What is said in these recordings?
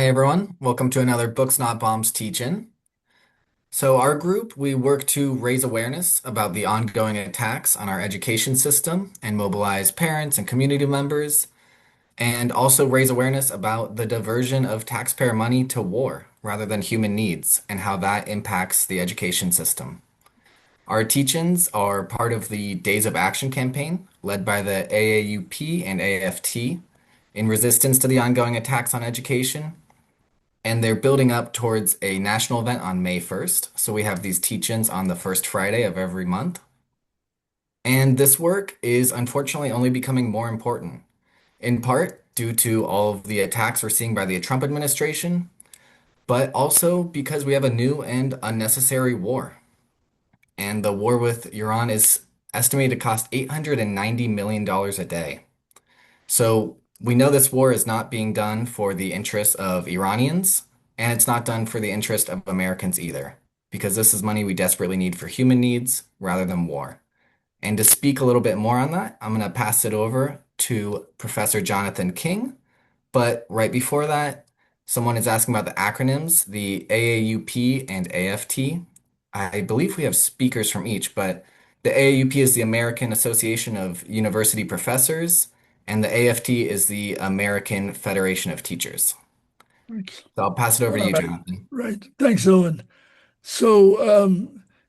Hey everyone, welcome to another Books Not Bombs teach-in. So our group, we work to raise awareness about the ongoing attacks on our education system and mobilize parents and community members, and also raise awareness about the diversion of taxpayer money to war rather than human needs and how that impacts the education system. Our teach-ins are part of the Days of Action campaign led by the AAUP and AFT in resistance to the ongoing attacks on education. And they're building up towards a national event on May 1st. So we have these teach-ins on the first Friday of every month. And this work is unfortunately only becoming more important, in part due to all of the attacks we're seeing by the Trump administration, but also because we have a new and unnecessary war. And the war with Iran is estimated to cost $890 million a day. So we know this war is not being done for the interests of Iranians, and it's not done for the interest of Americans either, because this is money we desperately need for human needs rather than war. And to speak a little bit more on that, I'm going to pass it over to Professor Jonathan King. But right before that, someone is asking about the acronyms, the AAUP and AFT. I believe we have speakers from each, but the AAUP is the American Association of University Professors, and the AFT is the American Federation of Teachers. Thanks. So I'll pass it over to you, Uh, Jonathan. right. Thanks, Owen.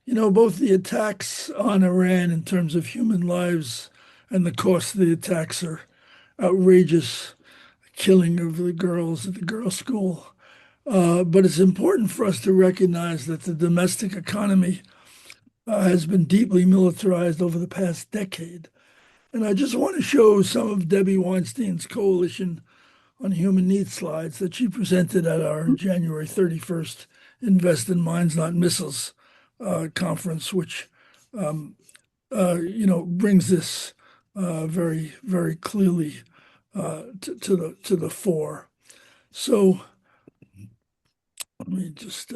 Both the attacks on Iran in terms of human lives and the cost of the attacks are outrageous. Killing of the girls at the girls' school. But it's important for us to recognize that the domestic economy has been deeply militarized over the past decade. And I just want to show some of Debbie Weinstein's coalition on human needs slides that she presented at our January 31st Invest in Mines, Not Missiles conference, which brings this very, very clearly to the fore. So let me just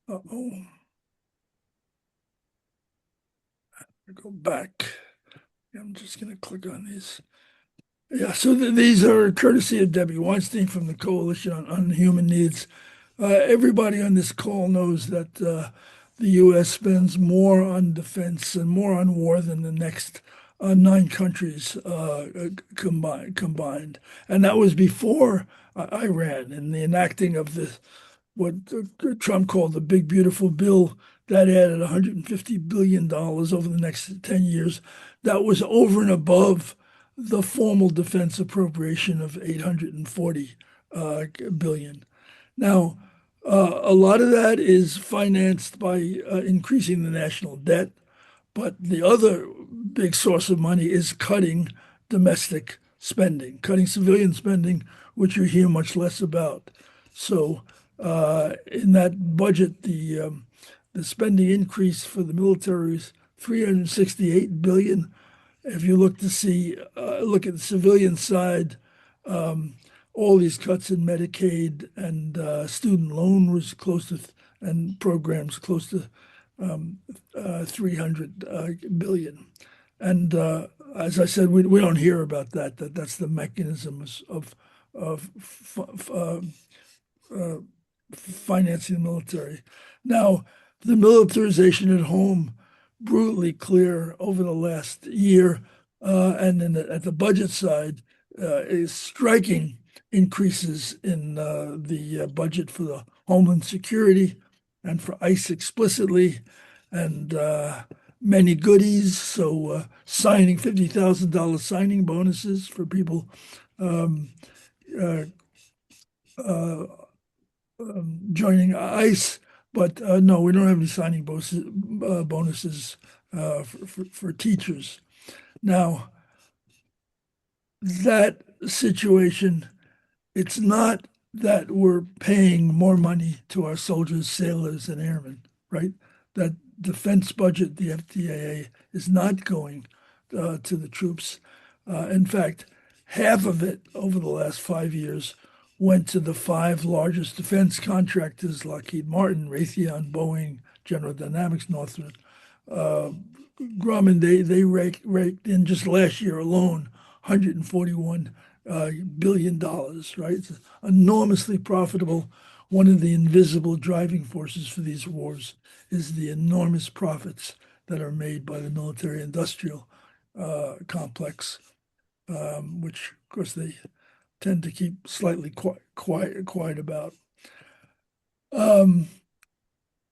oh go back. I'm just going to click on these. Yeah, so these are courtesy of Debbie Weinstein from the Coalition on Human Needs. Everybody on this call knows that the U.S. spends more on defense and more on war than the next nine countries combined. And that was before Iran and the enacting of what Trump called the Big Beautiful Bill that added $150 billion over the next 10 years. That was over and above the formal defense appropriation of 840 billion. Now, a lot of that is financed by increasing the national debt, but the other big source of money is cutting domestic spending, cutting civilian spending, which you hear much less about. So, in that budget, the spending increase for the military is 368 billion. If you look look at the civilian side, all these cuts in Medicaid and student loan was and programs close to 300 billion. And as I said, we don't hear about that. That's the mechanisms of financing the military. Now, the militarization at home brutally clear over the last year, and then at the budget side is striking increases in the budget for the Homeland Security and for ICE explicitly, and many goodies. So signing $50,000 signing bonuses for people um, uh, uh, joining ICE. But no, we don't have any signing bonuses for teachers. Now, that situation, it's not that we're paying more money to our soldiers, sailors, and airmen, right? That defense budget, the FTAA, is not going to the troops. In fact, half of it over the last 5 years went to the five largest defense contractors: Lockheed Martin, Raytheon, Boeing, General Dynamics, Northrop Grumman. They raked in just last year alone $141 billion, right? It's enormously profitable. One of the invisible driving forces for these wars is the enormous profits that are made by the military-industrial complex, which, of course, they tend to keep slightly quiet about.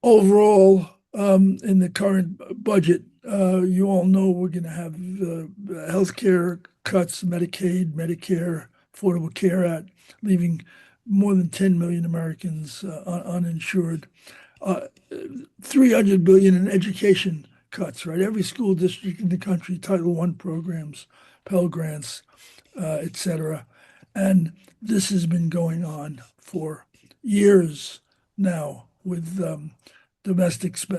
Overall, in the current budget, you all know we're going to have healthcare cuts, Medicaid, Medicare, Affordable Care Act, leaving more than 10 million Americans uninsured. 300 billion in education cuts, right? Every school district in the country, Title I programs, Pell Grants, etc. And this has been going on for years now with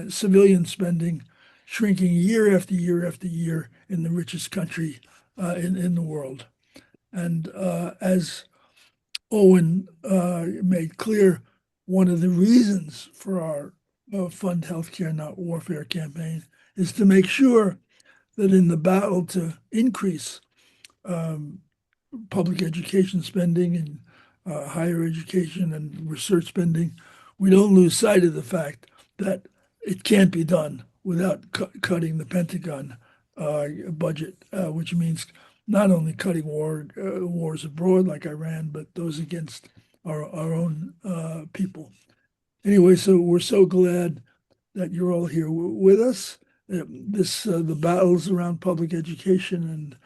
civilian spending shrinking year after year after year in the richest country in the world. And as Owen made clear, one of the reasons for our Fund Healthcare Not Warfare campaign is to make sure that in the battle to increase public education spending and higher education and research spending, we don't lose sight of the fact that it can't be done without cutting the Pentagon budget, which means not only cutting wars abroad like Iran, but those against our own people. Anyway, so we're so glad that you're all here with us. The battles around public education and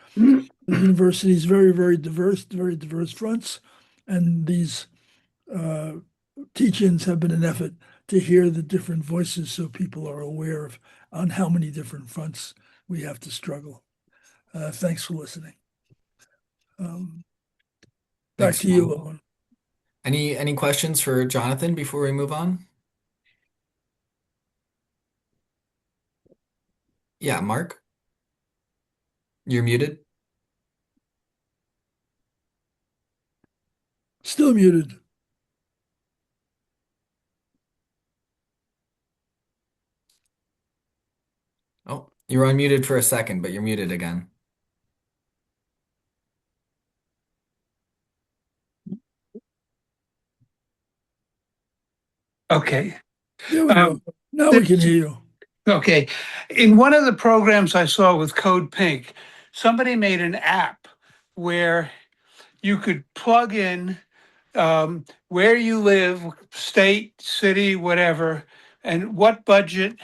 the university is very, very diverse fronts, and these teach-ins have been an effort to hear the different voices so people are aware of on how many different fronts we have to struggle. Thanks for listening. Back Thanks, to you, John. Owen. Any questions for Jonathan before we move on? Yeah, Mark, you're muted. Still muted. Oh, you were unmuted for a second, but you're muted again. Okay. There we go. Now we th- can hear you. Okay. In one of the programs I saw with Code Pink, somebody made an app where you could plug in where you live, state, city, whatever, and what budget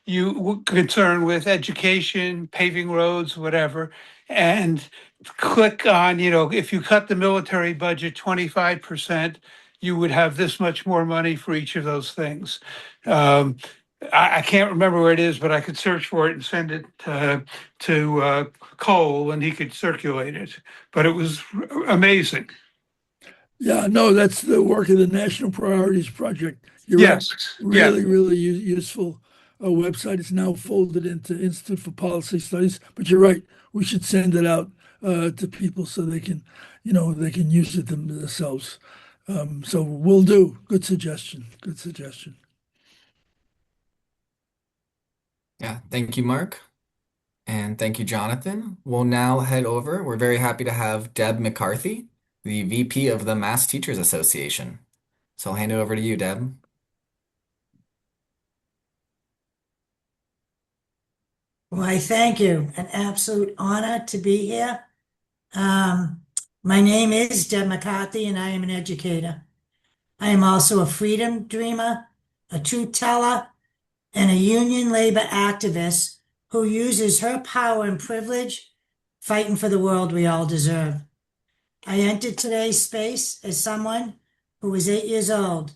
you were concerned with, education, paving roads, whatever, and click on, if you cut the military budget 25%, you would have this much more money for each of those things. I can't remember where it is, but I could search for it and send it to Cole, and he could circulate it. But it was amazing. Yeah, no, that's the work of the National Priorities Project. You're right. Yes. Yeah. Really, really useful website. It's now folded into Institute for Policy Studies. But you're right. We should send it out to people so they can, they can use it themselves. So we'll do. Good suggestion. Good suggestion. Yeah, thank you, Mark. And thank you, Jonathan. We'll now head over. We're very happy to have Deb McCarthy, the VP of the Mass Teachers Association. So I'll hand it over to you, Deb. Why, thank you. An absolute honor to be here. My name is Deb McCarthy, and I am an educator. I am also a freedom dreamer, a truth teller, and a union labor activist who uses her power and privilege fighting for the world we all deserve. I entered today's space as someone who was 8 years old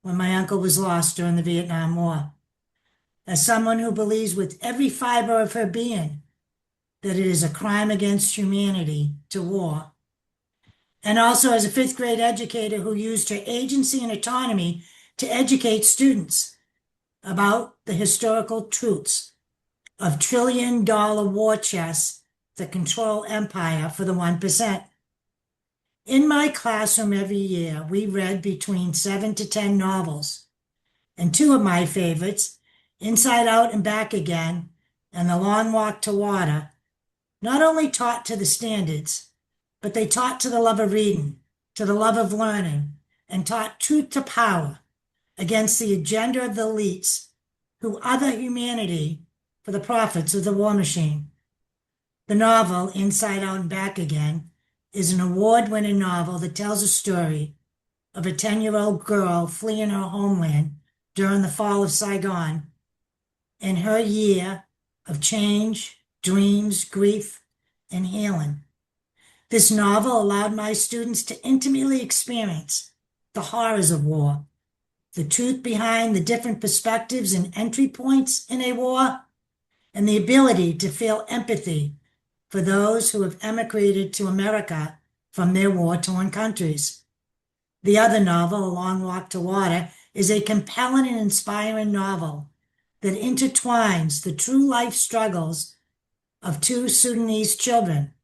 when my uncle was lost during the Vietnam War. As someone who believes with every fiber of her being that it is a crime against humanity to war. And also as a fifth grade educator who used her agency and autonomy to educate students about the historical truths of trillion-dollar war chests that control empire for the 1%. In my classroom every year, we read between 7 to 10 novels, and two of my favorites, Inside Out and Back Again, and The Long Walk to Water, not only taught to the standards, but they taught to the love of reading, to the love of learning, and taught truth to power against the agenda of the elites who other humanity for the profits of the war machine. The novel, Inside Out and Back Again, is an award-winning novel that tells a story of a 10-year-old girl fleeing her homeland during the fall of Saigon and her year of change, dreams, grief, and healing. This novel allowed my students to intimately experience the horrors of war, the truth behind the different perspectives and entry points in a war, and the ability to feel empathy for those who have emigrated to America from their war-torn countries. The other novel, A Long Walk to Water, is a compelling and inspiring novel that intertwines the true life struggles of two Sudanese children,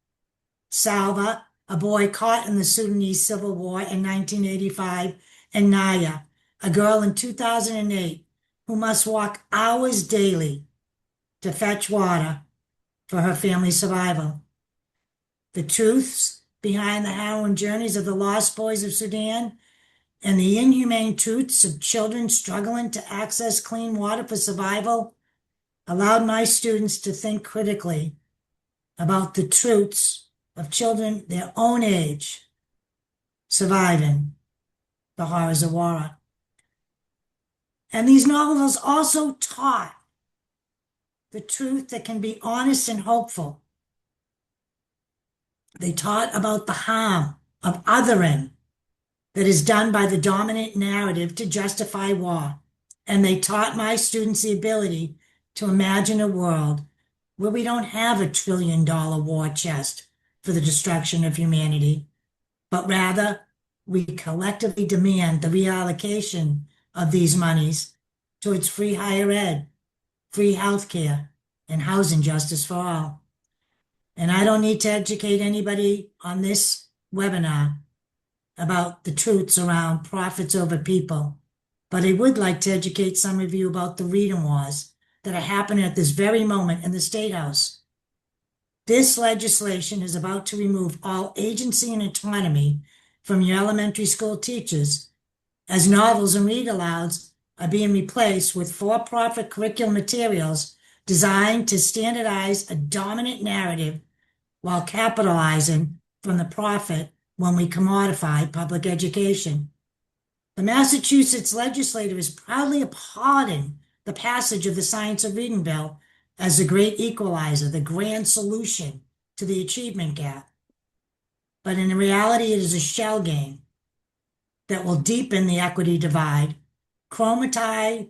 Salva, a boy caught in the Sudanese Civil War in 1985, and Naya, a girl in 2008 who must walk hours daily to fetch water for her family's survival. The truths behind the harrowing journeys of the lost boys of Sudan and the inhumane truths of children struggling to access clean water for survival allowed my students to think critically about the truths of children their own age surviving the horrors of war. And these novels also taught the truth that can be honest and hopeful. They taught about the harm of othering that is done by the dominant narrative to justify war. And they taught my students the ability to imagine a world where we don't have $1 trillion war chest for the destruction of humanity, but rather we collectively demand the reallocation of these monies towards free higher ed, free healthcare, and housing justice for all. And I don't need to educate anybody on this webinar about the truths around profits over people, but I would like to educate some of you about the reading wars that are happening at this very moment in the State House. This legislation is about to remove all agency and autonomy from your elementary school teachers, as novels and read-alouds are being replaced with for-profit curriculum materials designed to standardize a dominant narrative while capitalizing from the profit when we commodify public education. The Massachusetts legislature is proudly applauding the passage of the Science of Reading Bill as the great equalizer, the grand solution to the achievement gap. But in reality, it is a shell game that will deepen the equity divide, chromatize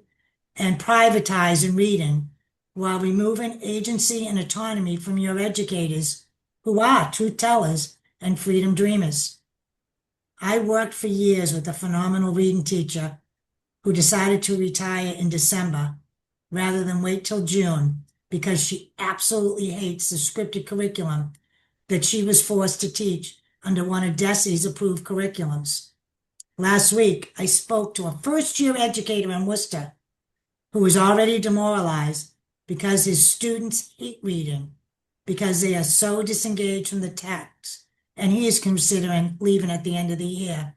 and privatize in reading, while removing agency and autonomy from your educators, who are truth tellers and freedom dreamers. I worked for years with a phenomenal reading teacher who decided to retire in December rather than wait till June because she absolutely hates the scripted curriculum that she was forced to teach under one of DESE's approved curriculums. Last week, I spoke to a first-year educator in Worcester who was already demoralized because his students hate reading because they are so disengaged from the text, and he is considering leaving at the end of the year.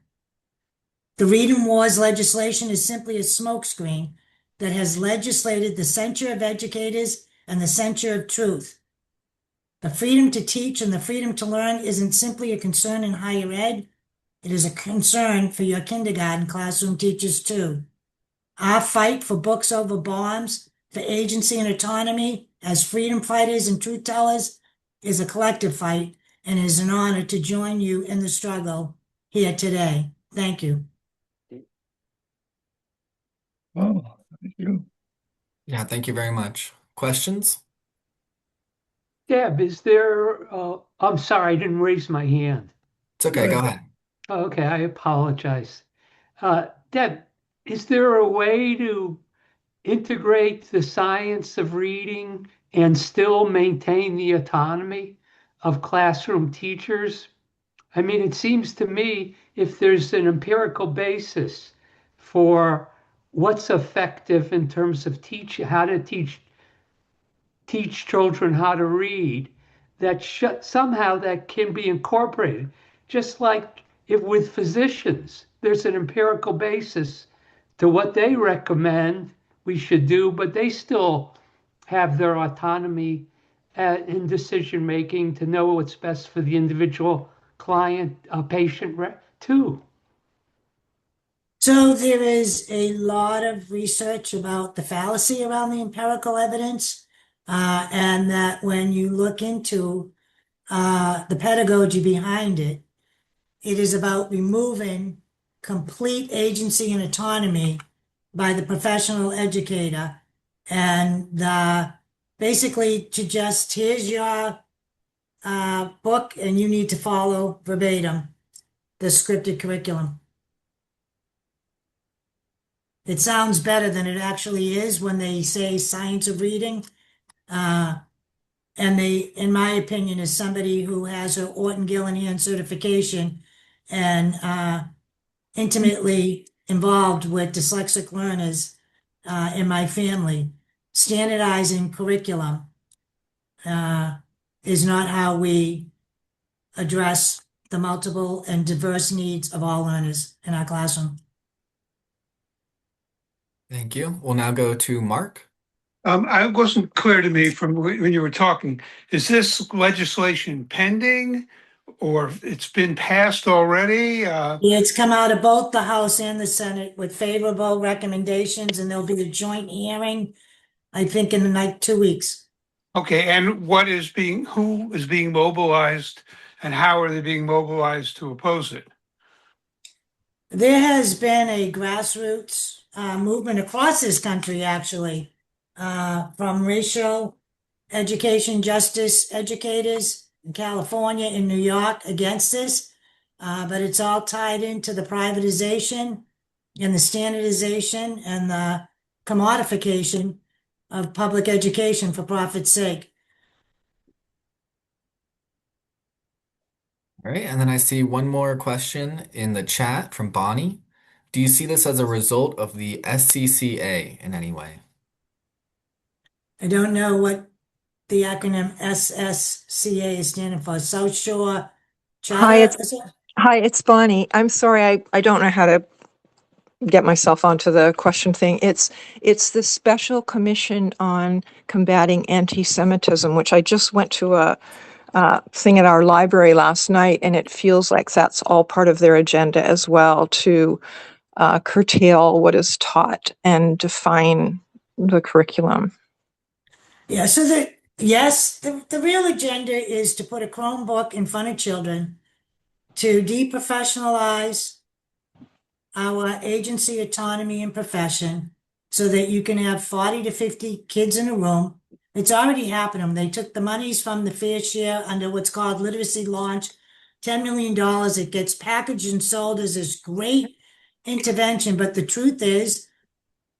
The Reading Wars legislation is simply a smokescreen that has legislated the censure of educators and the censure of truth. The freedom to teach and the freedom to learn isn't simply a concern in higher ed, it is a concern for your kindergarten classroom teachers too. Our fight for books over bombs, for agency and autonomy as freedom fighters and truth tellers is a collective fight, and it is an honor to join you in the struggle here today. Thank you. Oh, thank you. Yeah, thank you very much. Questions? Deb, is there, I'm sorry, I didn't raise my hand. It's okay, go ahead. Okay, I apologize. Deb, is there a way to integrate the science of reading and still maintain the autonomy of classroom teachers? I mean, it seems to me if there's an empirical basis for what's effective in terms of how to teach children how to read, that somehow that can be incorporated. Just like if with physicians, there's an empirical basis to what they recommend we should do, but they still have their autonomy in decision making to know what's best for the individual client, patient too. So there is a lot of research about the fallacy around the empirical evidence, and that when you look into the pedagogy behind it, it is about removing complete agency and autonomy by the professional educator, and basically to just, here's your book and you need to follow verbatim the scripted curriculum. It sounds better than it actually is when they say science of reading. And they, in my opinion, as somebody who has an Orton Gillingham certification and intimately involved with dyslexic learners in my family, standardizing curriculum is not how we address the multiple and diverse needs of all learners in our classroom. Thank you. We'll now go to Mark. It wasn't clear to me from when you were talking. Is this legislation pending, or it's been passed already? Yeah, it's come out of both the House and the Senate with favorable recommendations, and there'll be a joint hearing, I think, in like 2 weeks. Okay, and who is being mobilized, and how are they being mobilized to oppose it? There has been a grassroots movement across this country, actually, from racial education justice educators in California and New York against this, but it's all tied into the privatization and the standardization and the commodification of public education for profit's sake. All right, and then I see one more question in the chat from Bonnie. Do you see this as a result of the SCCA in any way? I don't know what the acronym SSCA is standing for. South Shore Charter. Hi, it's Bonnie. I'm sorry, I don't know how to get myself onto the question thing. It's the Special Commission on Combating Anti-Semitism, which I just went to a thing at our library last night, and it feels like that's all part of their agenda as well, to curtail what is taught and define the curriculum. Yeah, so the real agenda is to put a Chromebook in front of children to deprofessionalize our agency, autonomy, and profession so that you can have 40 to 50 kids in a room. It's already happening. They took the monies from the fair share under what's called Literacy Launch, $10 million. It gets packaged and sold as this great intervention. But the truth is,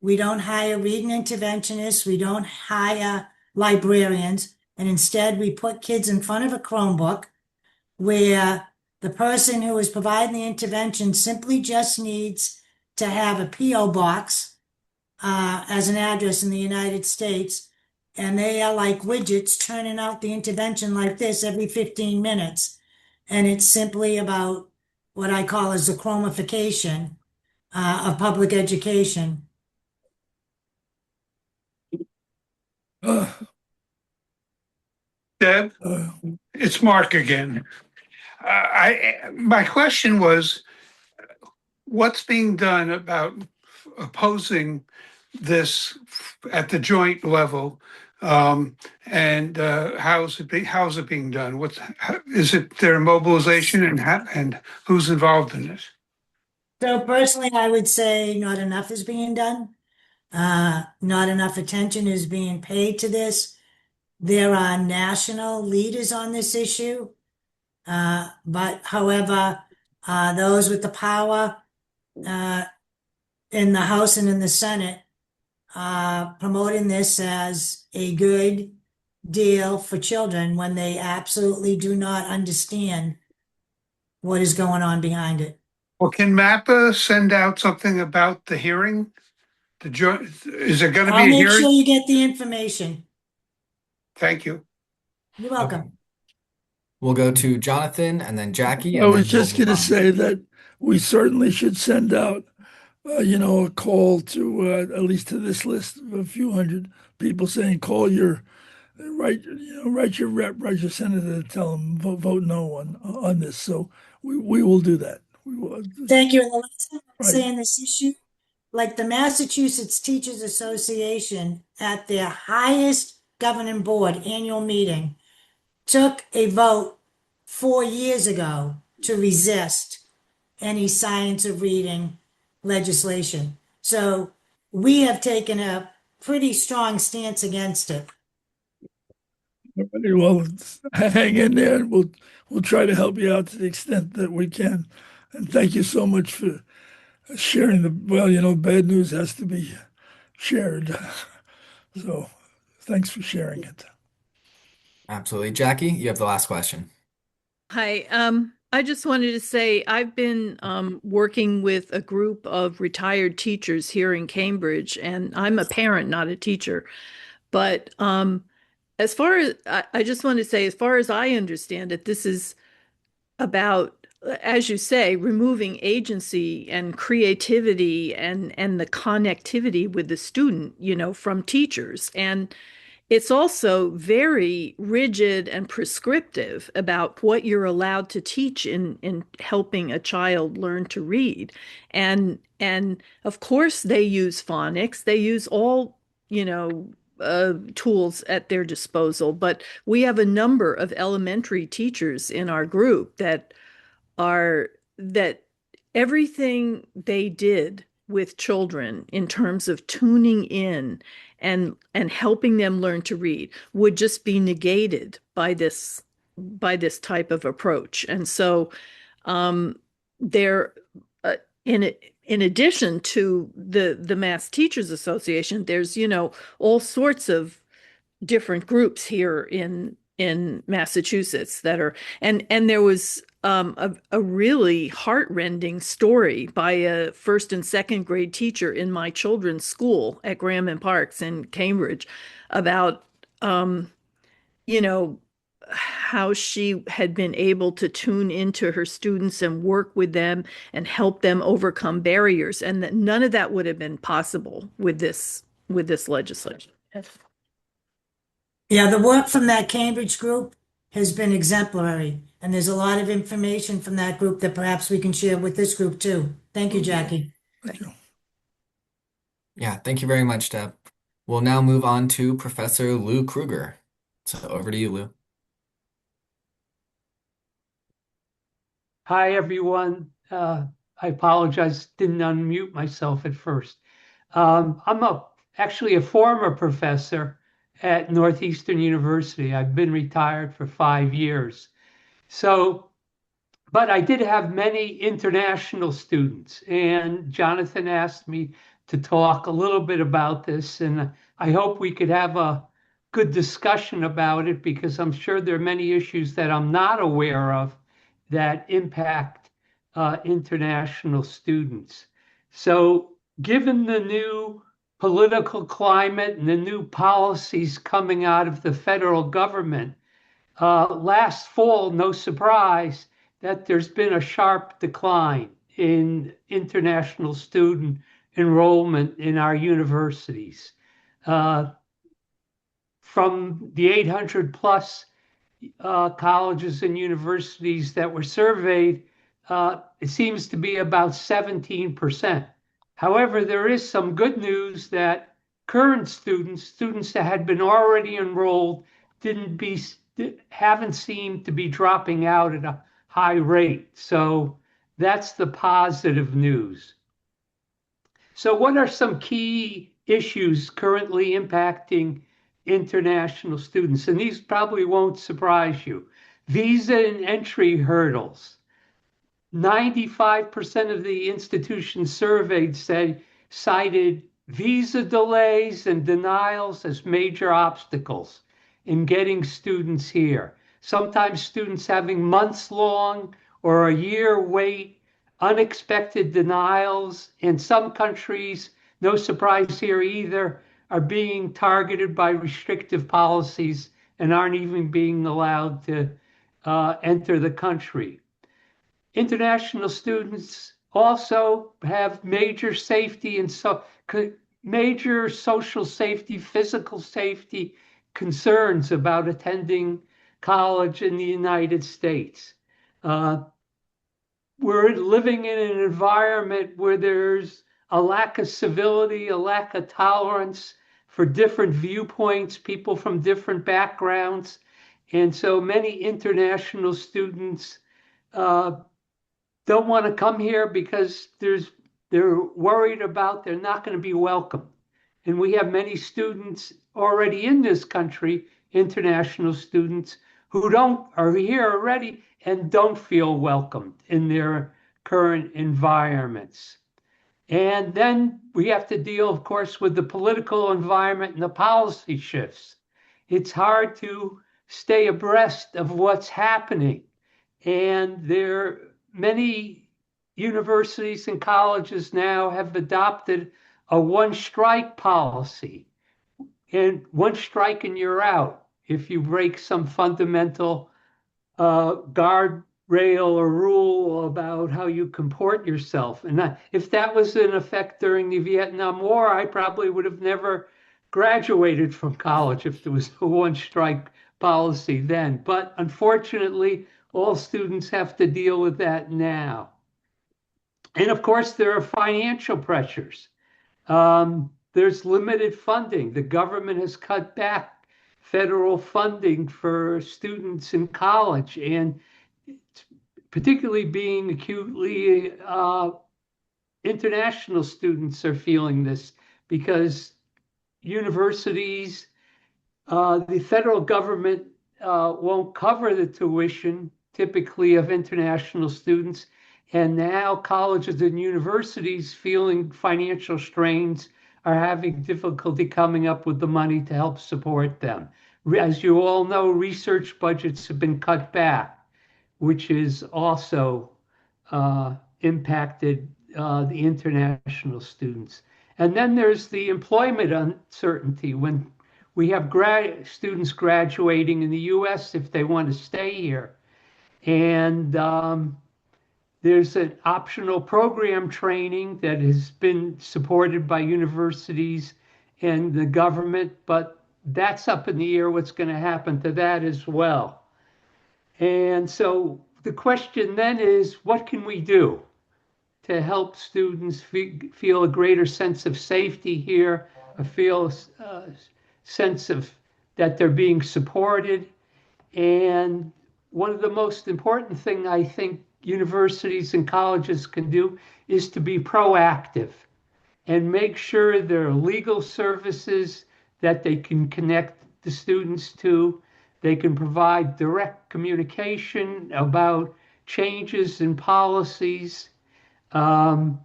we don't hire reading interventionists. We don't hire librarians. And instead, we put kids in front of a Chromebook where the person who is providing the intervention simply just needs to have a P.O. box as an address in the United States. And they are like widgets turning out the intervention like this every 15 minutes. And it's simply about what I call as the chromification of public education. Deb, it's Mark again. My question was, what's being done about opposing this at the joint level, and how's it being done? Is it their mobilization, and who's involved in it? So personally, I would say not enough is being done. Not enough attention is being paid to this. There are national leaders on this issue. But however, those with the power in the House and in the Senate promoting this as a good deal for children when they absolutely do not understand what is going on behind it. Well, can MAPPA send out something about the hearing? Is there going to be a I'll make hearing? sure you get the information. Thank you. You're welcome. We'll go to Jonathan and then Jackie, I and was then we'll just going move to on. say that we certainly should send out, a call to at least to this list of a few hundred people saying, call your, write your rep, write your senator, tell them vote no on this. So we will do that. We will. Thank you. And the last thing I'll Right. say on this issue, like the Massachusetts Teachers Association at their highest governing board annual meeting took a vote 4 years ago to resist any science of reading legislation. So we have taken a pretty strong stance against it. Well, hang in there, and we'll try to help you out to the extent that we can. And thank you so much for sharing bad news has to be shared. So thanks for sharing it. Absolutely. Jackie, you have the last question. Hi. I just wanted to say I've been working with a group of retired teachers here in Cambridge, and I'm a parent, not a teacher. But as far as I just want to say, as far as I understand it, this is about, as you say, removing agency and creativity and the connectivity with the student, from teachers. And it's also very rigid and prescriptive about what you're allowed to teach in helping a child learn to read. And of course they use phonics. They use all, tools at their disposal. But we have a number of elementary teachers in our group that everything they did with children in terms of tuning in and helping them learn to read would just be negated by this type of approach. And so there in addition to the Mass Teachers Association, there's all sorts of different groups here in Massachusetts that are and there was a really heartrending story by a first and second grade teacher in my children's school at Graham and Parks in Cambridge about you know how she had been able to tune into her students and work with them and help them overcome barriers, and that none of that would have been possible with this legislation. Yeah, the work from that Cambridge group has been exemplary, and there's a lot of information from that group that perhaps we can share with this group too. Thank you, Jackie. Thank you. Yeah, thank you very much, Deb. We'll now move on to Professor Lou Kruger. So over to you, Lou. Hi, everyone. I apologize, didn't unmute myself at first. I'm actually a former professor at Northeastern University. I've been retired for 5 years. But I did have many international students, and Jonathan asked me to talk a little bit about this, and I hope we could have a good discussion about it because I'm sure there are many issues that I'm not aware of that impact international students. So given the new political climate and the new policies coming out of the federal government, last fall, no surprise that there's been a sharp decline in international student enrollment in our universities. From the 800 plus colleges and universities that were surveyed, it seems to be about 17%. However, there is some good news that current students that had been already enrolled haven't seemed to be dropping out at a high rate. So that's the positive news. So what are some key issues currently impacting international students? And these probably won't surprise you. Visa and entry hurdles. 95% of the institutions surveyed cited visa delays and denials as major obstacles in getting students here. Sometimes students having months long or a year wait, unexpected denials. In some countries, no surprise here either, are being targeted by restrictive policies and aren't even being allowed to enter the country. International students also have major safety and major social safety, physical safety concerns about attending college in the United States. We're living in an environment where there's a lack of civility, a lack of tolerance for different viewpoints, people from different backgrounds. And so many international students don't want to come here because they're worried about they're not going to be welcome. And we have many students already in this country, international students, who are here already and don't feel welcomed in their current environments. And then we have to deal, of course, with the political environment and the policy shifts. It's hard to stay abreast of what's happening. And many universities and colleges now have adopted a one-strike policy. And one strike and you're out if you break some fundamental guardrail or rule about how you comport yourself. And if that was in effect during the Vietnam War, I probably would have never graduated from college if there was a one-strike policy then. But unfortunately, all students have to deal with that now. And of course, there are financial pressures. There's limited funding. The government has cut back federal funding for students in college, and particularly being acutely international students are feeling this because universities, the federal government won't cover the tuition typically of international students. And now colleges and universities feeling financial strains are having difficulty coming up with the money to help support them. As you all know, research budgets have been cut back, which is also impacted the international students. And then there's the employment uncertainty when we have students graduating in the US if they want to stay here. And there's an optional program training that has been supported by universities and the government, but that's up in the air what's going to happen to that as well. And so the question then is, what can we do to help students feel a greater sense of safety here, feel a sense of that they're being supported? And one of the most important things I think universities and colleges can do is to be proactive and make sure there are legal services that they can connect the students to. They can provide direct communication about changes in policies. And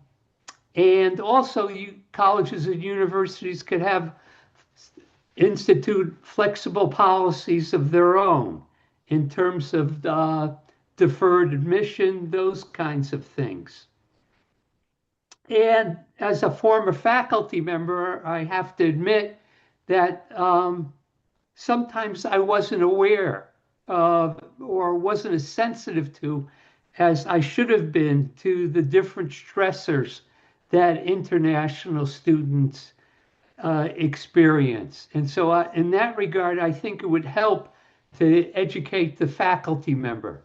also colleges and universities could have institute flexible policies of their own in terms of deferred admission, those kinds of things. And as a former faculty member, I have to admit that sometimes I wasn't aware of or wasn't as sensitive to as I should have been to the different stressors that international students experience. And so in that regard, I think it would help to educate the faculty member,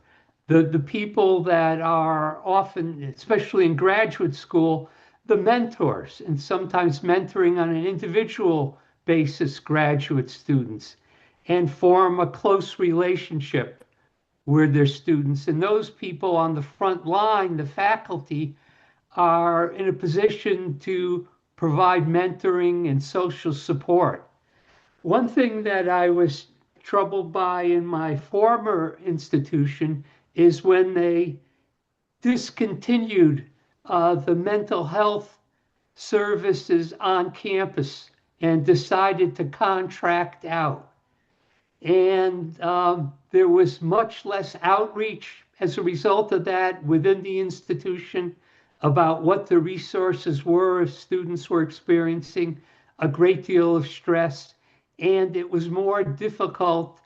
the people that are often, especially in graduate school, the mentors, and sometimes mentoring on an individual basis graduate students, and form a close relationship with their students. And those people on the front line, the faculty, are in a position to provide mentoring and social support. One thing that I was troubled by in my former institution is when they discontinued the mental health services on campus and decided to contract out. And there was much less outreach as a result of that within the institution about what the resources were if students were experiencing a great deal of stress. And it was more difficult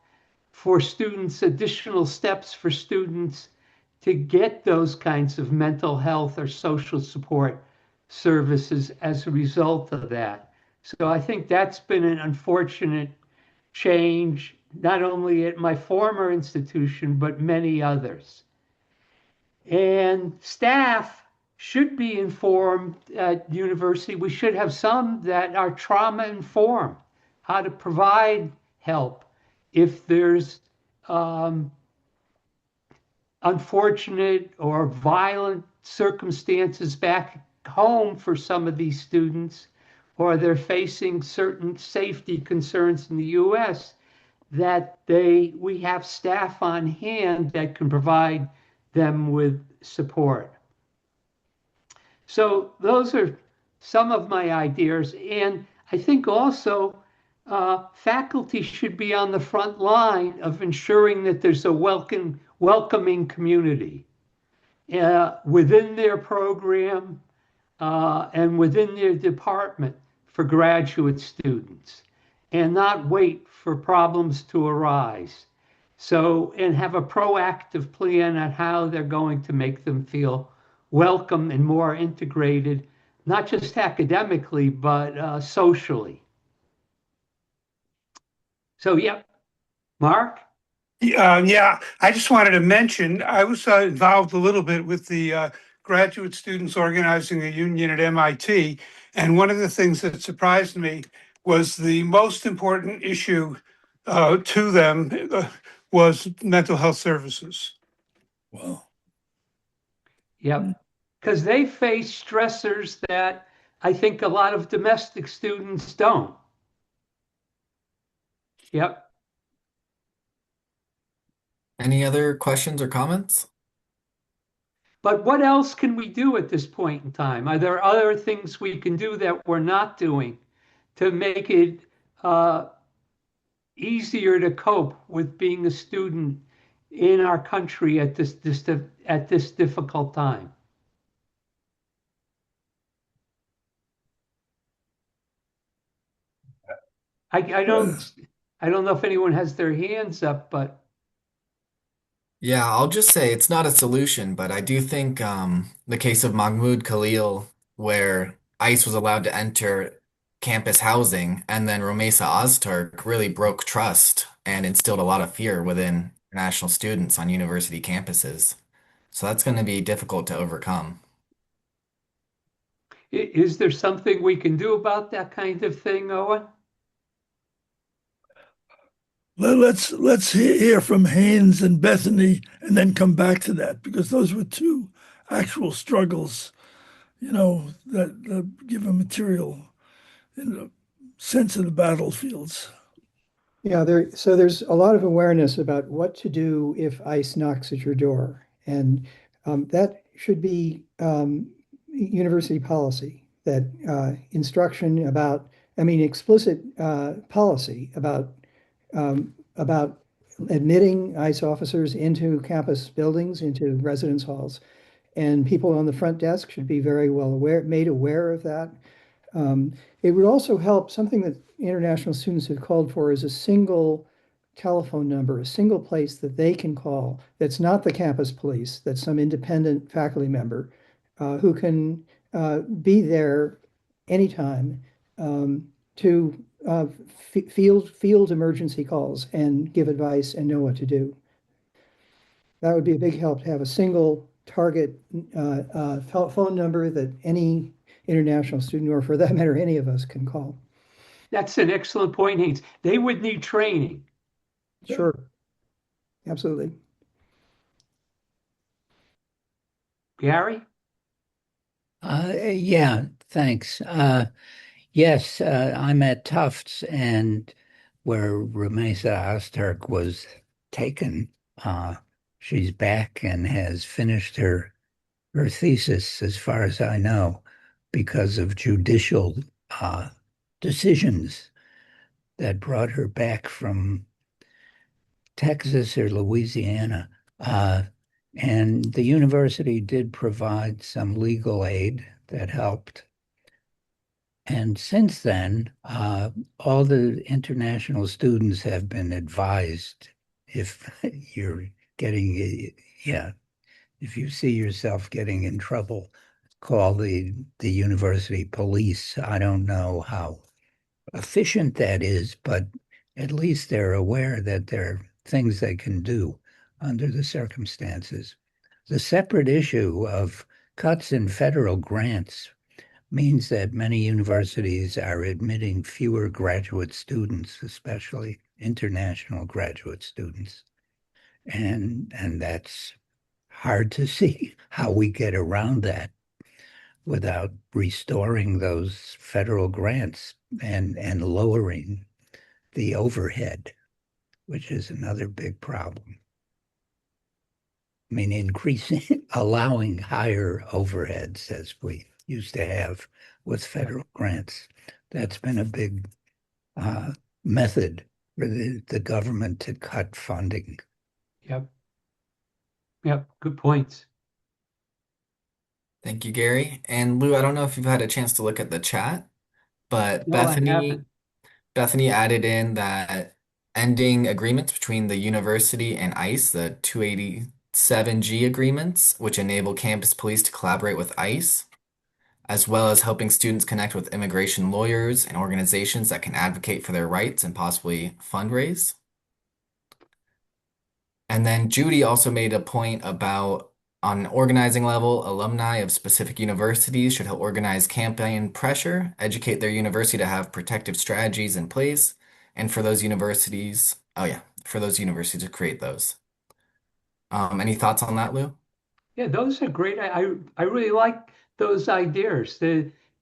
for students, additional steps for students to get those kinds of mental health or social support services as a result of that. So I think that's been an unfortunate change, not only at my former institution, but many others. And staff should be informed at the university. We should have some that are trauma informed, how to provide help if there's unfortunate or violent circumstances back home for some of these students, or they're facing certain safety concerns in the US, that we have staff on hand that can provide them with support. So those are some of my ideas. And I think also faculty should be on the front line of ensuring that there's a welcoming community within their program and within their department for graduate students, and not wait for problems to arise. So, and have a proactive plan on how they're going to make them feel welcome and more integrated, not just academically, but socially. So, yeah, Mark? Yeah, I just wanted to mention, I was involved a little bit with the graduate students organizing a union at MIT. And one of the things that surprised me was the most important issue to them was mental health services. Well, Yep. Because they face stressors that I think a lot of domestic students don't. Yep. Any other questions or comments? But what else can we do at this point in time? Are there other things we can do that we're not doing to make it easier to cope with being a student in our country at this difficult time? I don't know if anyone has their hands up, but Yeah, I'll just say it's not a solution, but I do think the case of Mahmoud Khalil, where ICE was allowed to enter campus housing, and then Romesa Ozturk really broke trust and instilled a lot of fear within international students on university campuses. So that's going to be difficult to overcome. is there something we can do about that kind of thing, Owen? let's hear from Haynes and Bethany and then come back to that, because those were two actual struggles, that give a material sense of the battlefields. Yeah, so there's a lot of awareness about what to do if ICE knocks at your door. And that should be university policy, that instruction about, explicit policy about admitting ICE officers into campus buildings, into residence halls. And people on the front desk should be very well made aware of that. It would also help, something that international students have called for is a single telephone number, a single place that they can call that's not the campus police, that's some independent faculty member who can be there anytime to field emergency calls and give advice and know what to do. That would be a big help to have a single target phone number that any international student, or for that matter, any of us, can call. That's an excellent point, Haynes. They would need training. Sure. Absolutely. Gary? Yeah, thanks. Yes, I'm at Tufts, and where Rumesa Ozturk was taken, she's back and has finished her thesis, as far as I know, because of judicial decisions that brought her back from Texas or Louisiana. And the university did provide some legal aid that helped. And since then, all the international students have been advised if you're getting, yeah, if you see yourself getting in trouble, call the university police. I don't know how efficient that is, but at least they're aware that there are things they can do under the circumstances. The separate issue of cuts in federal grants means that many universities are admitting fewer graduate students, especially international graduate students. And that's hard to see how we get around that without restoring those federal grants and lowering the overhead, which is another big problem. I mean, increasing, allowing higher overheads as we used to have with federal grants. That's been a big method for the government to cut funding. Yep. Yep. Good points. Thank you, Gary. And Lou, I don't know if you've had a chance to look at the chat, but No, I haven't. Bethany added in that ending agreements between the university and ICE, the 287G agreements, which enable campus police to collaborate with ICE, as well as helping students connect with immigration lawyers and organizations that can advocate for their rights and possibly fundraise. And then Judy also made a point about on an organizing level, alumni of specific universities should help organize campaign pressure, educate their university to have protective strategies in place, and for those universities, to create those. Any thoughts on that, Lou? Yeah, those are great. I really like those ideas.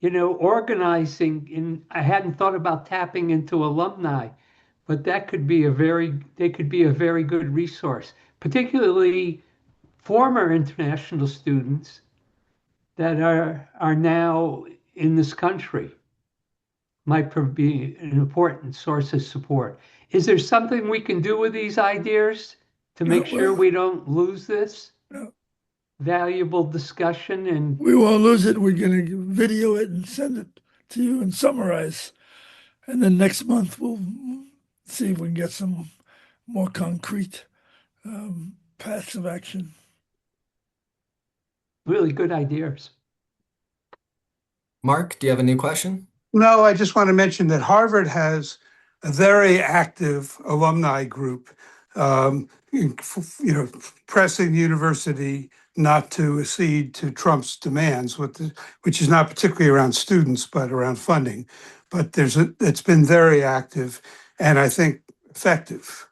Organizing I hadn't thought about tapping into alumni, but that could be they could be a very good resource, particularly former international students that are now in this country might be an important source of support. Is there something we can do with these ideas to make sure we don't lose this valuable discussion? And we won't lose it. We're going to video it and send it to you and summarize. And then next month we'll see if we can get some more concrete paths of action. Really good ideas. Mark, do you have a new question? No, I just want to mention that Harvard has a very active alumni group, pressing the university not to accede to Trump's demands, which is not particularly around students, but around funding. But it's been very active and I think effective.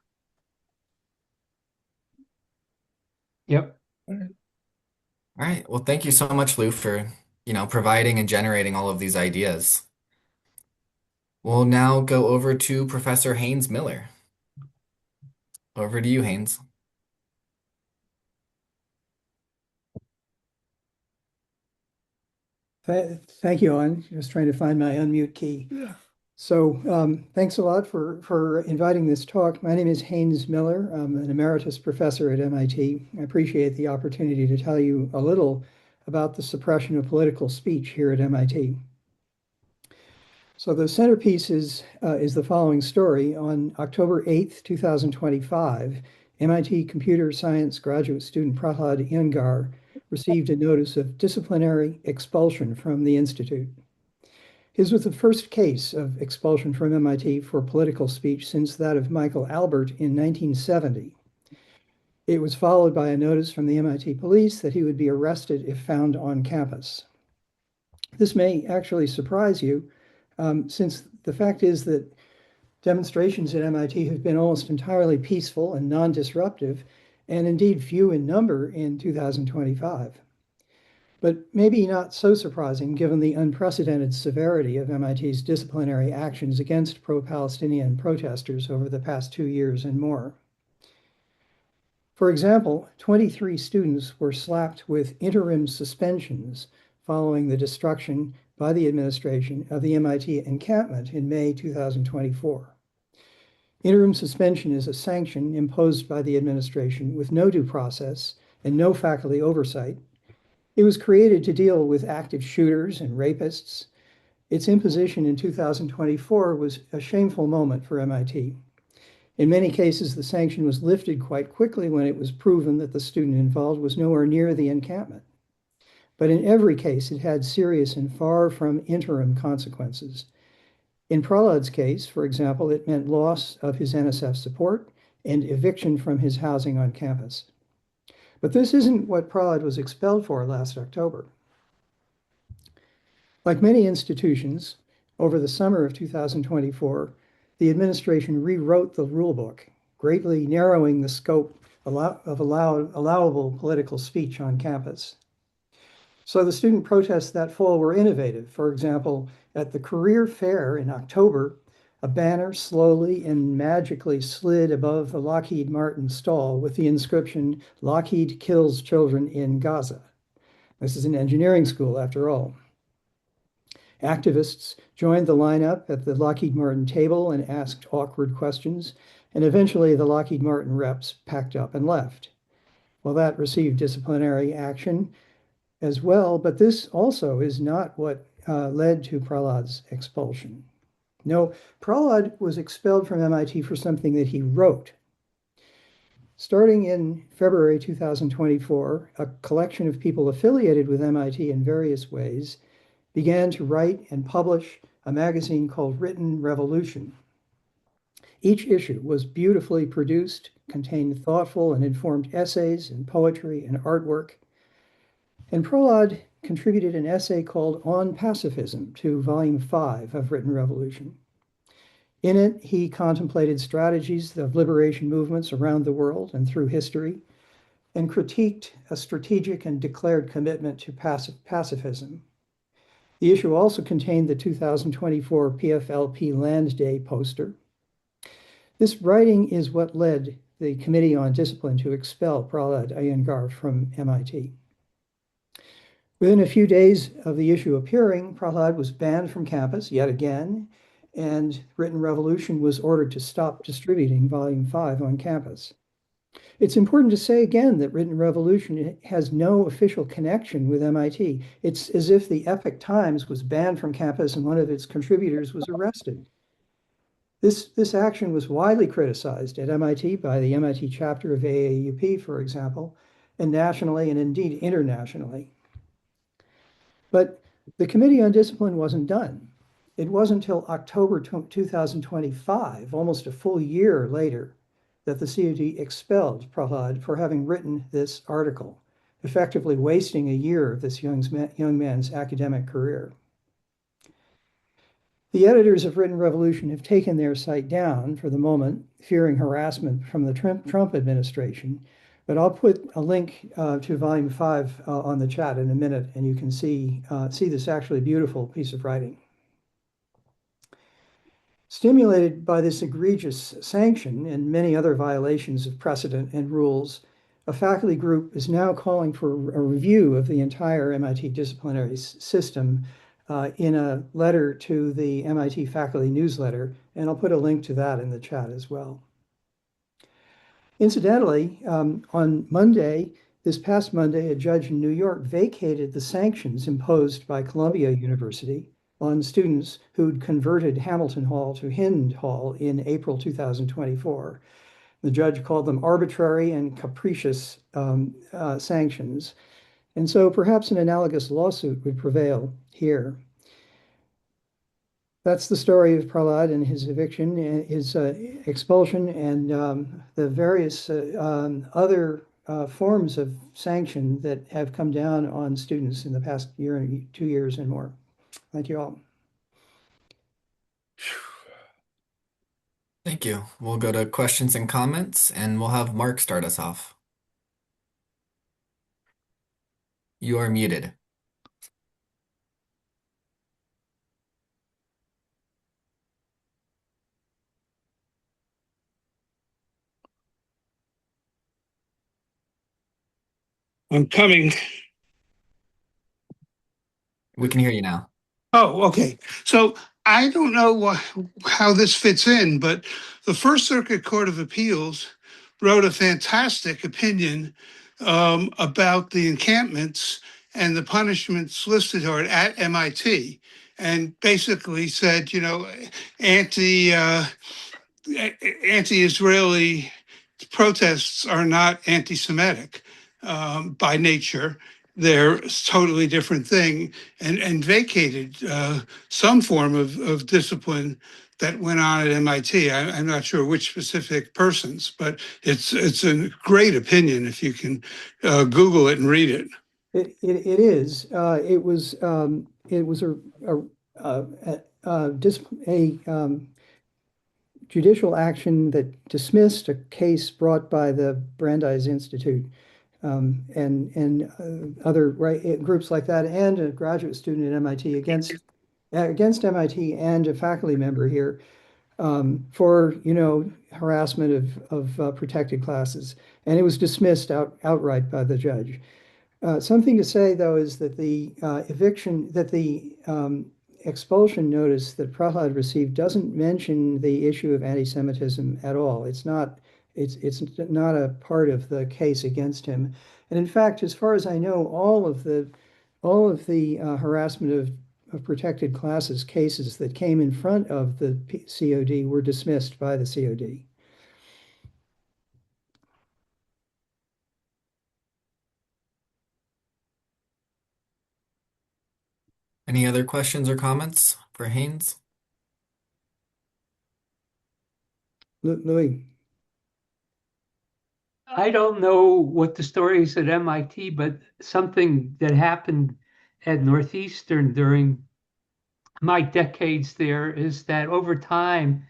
Yep. All right. Well, thank you so much, Lou, for, providing and generating all of these ideas. We'll now go over to Professor Haynes Miller. Over to you, Haynes. Thank you, Owen. Just trying to find my unmute key. Yeah. So thanks a lot for inviting this talk. My name is Haynes Miller. I'm an emeritus professor at MIT. I appreciate the opportunity to tell you a little about the suppression of political speech here at MIT. So the centerpiece is the following story. On October 8th, 2025, MIT computer science graduate student Prahlad Iyengar received a notice of disciplinary expulsion from the institute. His was the first case of expulsion from MIT for political speech since that of Michael Albert in 1970. It was followed by a notice from the MIT police that he would be arrested if found on campus. This may actually surprise you, since the fact is that demonstrations at MIT have been almost entirely peaceful and non-disruptive, and indeed few in number in 2025. But maybe not so surprising given the unprecedented severity of MIT's disciplinary actions against pro-Palestinian protesters over the past 2 years and more. For example, 23 students were slapped with interim suspensions following the destruction by the administration of the MIT encampment in May 2024. Interim suspension is a sanction imposed by the administration with no due process and no faculty oversight. It was created to deal with active shooters and rapists. Its imposition in 2024 was a shameful moment for MIT. In many cases, the sanction was lifted quite quickly when it was proven that the student involved was nowhere near the encampment. But in every case, it had serious and far from interim consequences. In Prahlad's case, for example, it meant loss of his NSF support and eviction from his housing on campus. But this isn't what Prahlad was expelled for last October. Like many institutions, over the summer of 2024, the administration rewrote the rulebook, greatly narrowing the scope of allowable political speech on campus. So the student protests that fall were innovative. For example, at the career fair in October, a banner slowly and magically slid above the Lockheed Martin stall with the inscription, "Lockheed kills children in Gaza." This is an engineering school, after all. Activists joined the lineup at the Lockheed Martin table and asked awkward questions, and eventually the Lockheed Martin reps packed up and left. Well, that received disciplinary action as well, but this also is not what led to Prahlad's expulsion. No, Prahlad was expelled from MIT for something that he wrote. Starting in February 2024, a collection of people affiliated with MIT in various ways began to write and publish a magazine called Written Revolution. Each issue was beautifully produced, contained thoughtful and informed essays and poetry and artwork. And Prahlad contributed an essay called On Pacifism to Volume 5 of Written Revolution. In it, he contemplated strategies of liberation movements around the world and through history, and critiqued a strategic and declared commitment to pacifism. The issue also contained the 2024 PFLP Land Day poster. This writing is what led the Committee on Discipline to expel Prahlad Iyengar from MIT. Within a few days of the issue appearing, Prahlad was banned from campus yet again, and Written Revolution was ordered to stop distributing Volume 5 on campus. It's important to say again that Written Revolution has no official connection with MIT. It's as if the Epoch Times was banned from campus and one of its contributors was arrested. This action was widely criticized at MIT by the MIT chapter of AAUP, for example, and nationally and indeed internationally. But the Committee on Discipline wasn't done. It wasn't until October 2025, almost a full year later, that the COD expelled Prahlad for having written this article, effectively wasting a year of this young man's academic career. The editors of Written Revolution have taken their site down for the moment, fearing harassment from the Trump administration. But I'll put a link to Volume 5 on the chat in a minute, and you can see this actually beautiful piece of writing. Stimulated by this egregious sanction and many other violations of precedent and rules, a faculty group is now calling for a review of the entire MIT disciplinary system in a letter to the MIT faculty newsletter, and I'll put a link to that in the chat as well. Incidentally, on Monday, this past Monday, a judge in New York vacated the sanctions imposed by Columbia University on students who'd converted Hamilton Hall to Hind Hall in April 2024. The judge called them arbitrary and capricious sanctions. And so perhaps an analogous lawsuit would prevail here. That's the story of Prahlad and his eviction, his expulsion, and the various other forms of sanction that have come down on students in the past year and 2 years and more. Thank you all. Thank you. We'll go to questions and comments, and we'll have Mark start us off. You are muted. I'm coming. We can hear you now. Oh, okay. So I don't know how this fits in, but the First Circuit Court of Appeals wrote a fantastic opinion about the encampments and the punishments listed at MIT, and basically said, anti-Israeli protests are not anti-Semitic by nature. They're a totally different thing, and vacated some form of discipline that went on at MIT. I'm not sure which specific persons, but it's a great opinion if you can Google it and read it. It is. It was a judicial action that dismissed a case brought by the Brandeis Institute and other groups like that, and a graduate student at MIT against MIT and a faculty member here for harassment of protected classes, and it was dismissed outright by the judge. Something to say though is that the expulsion notice that Prahlad received doesn't mention the issue of anti-Semitism at all. It's not a part of the case against him. And in fact, as far as I know, all of the harassment of protected classes cases that came in front of the COD were dismissed by the COD. Any other questions or comments for Haynes? Louis. I don't know what the story is at MIT, but something that happened at Northeastern during my decades there is that over time,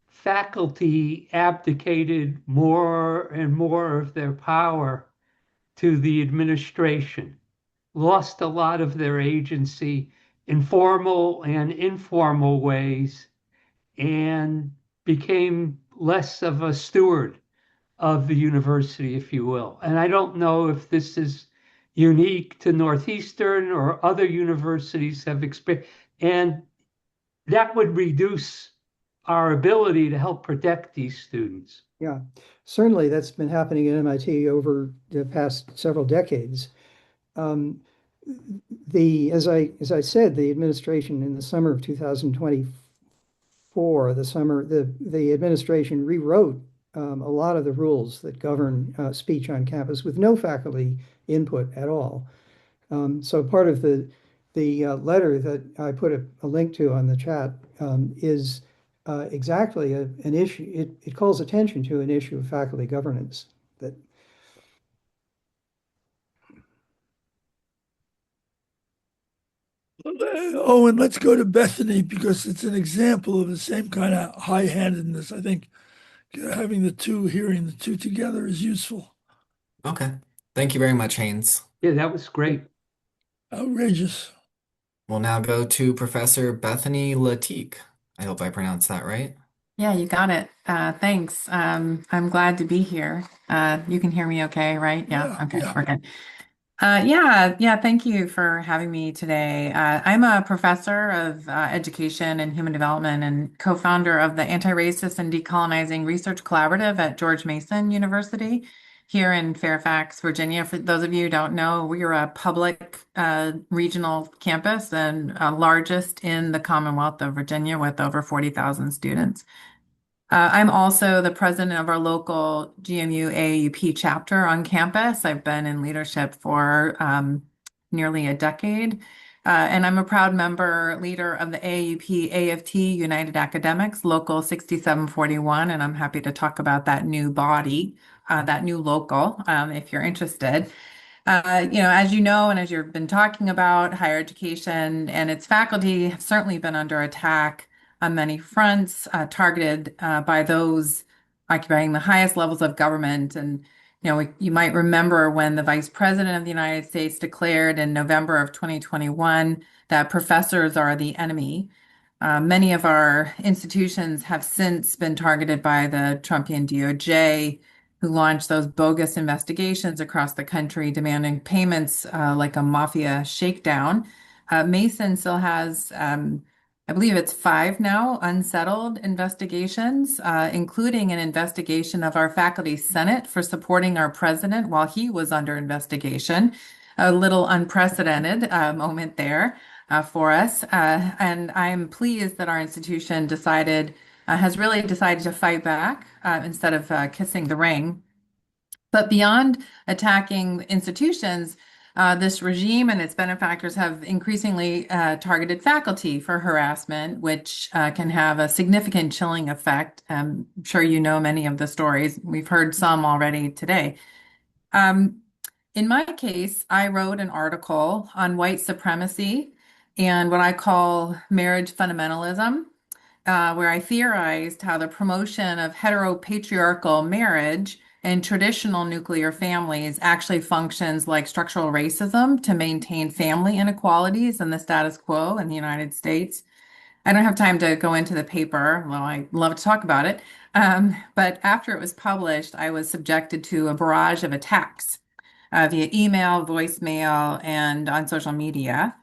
faculty abdicated more and more of their power to the administration, lost a lot of their agency in formal and informal ways, and became less of a steward of the university, if you will. And I don't know if this is unique to Northeastern or other universities have experienced, and that would reduce our ability to help protect these students. Yeah, certainly that's been happening at MIT over the past several decades. As I said, the administration in the summer of 2024, the administration rewrote a lot of the rules that govern speech on campus with no faculty input at all. So part of the letter that I put a link to on the chat is exactly an issue. It calls attention to an issue of faculty governance that. Owen, let's go to Bethany because it's an example of the same kind of high-handedness. I think hearing the two together is useful. Okay. Thank you very much, Haynes. Yeah, that was great. Outrageous. We'll now go to Professor Bethany LeTiecq. I hope I pronounced that right. Yeah, you got it. Thanks. I'm glad to be here. You can hear me okay, right? Yeah. Okay, we're good. Thank you for having me today. I'm a professor of education and human development and co-founder of the Anti-Racist and Decolonizing Research Collaborative at George Mason University here in Fairfax, Virginia. For those of you who don't know, we are a public regional campus and largest in the Commonwealth of Virginia with over 40,000 students. I'm also the president of our local GMU AAUP chapter on campus. I've been in leadership for nearly a decade. And I'm a proud leader of the AAUP AFT United Academics, Local 6741. And I'm happy to talk about that new body, that new local, if you're interested. As you know, and as you've been talking about, higher education and its faculty have certainly been under attack on many fronts, targeted by those occupying the highest levels of government. And, you might remember when the Vice President of the United States declared in November of 2021 that professors are the enemy. Many of our institutions have since been targeted by the Trumpian DOJ, who launched those bogus investigations across the country demanding payments like a mafia shakedown. Mason still has I believe it's 5 now unsettled investigations, including an investigation of our faculty senate for supporting our president while he was under investigation. A little unprecedented moment there for us. And I'm pleased that our institution decided has really decided to fight back instead of kissing the ring. But beyond attacking institutions, this regime and its benefactors have increasingly targeted faculty for harassment, which can have a significant chilling effect. I'm sure you know many of the stories. We've heard some already today. In my case, I wrote an article on white supremacy and what I call marriage fundamentalism, where I theorized how the promotion of heteropatriarchal marriage and traditional nuclear families actually functions like structural racism to maintain family inequalities and the status quo in the United States. I don't have time to go into the paper, well, I love to talk about it. But after it was published, I was subjected to a barrage of attacks via email, voicemail, and on social media.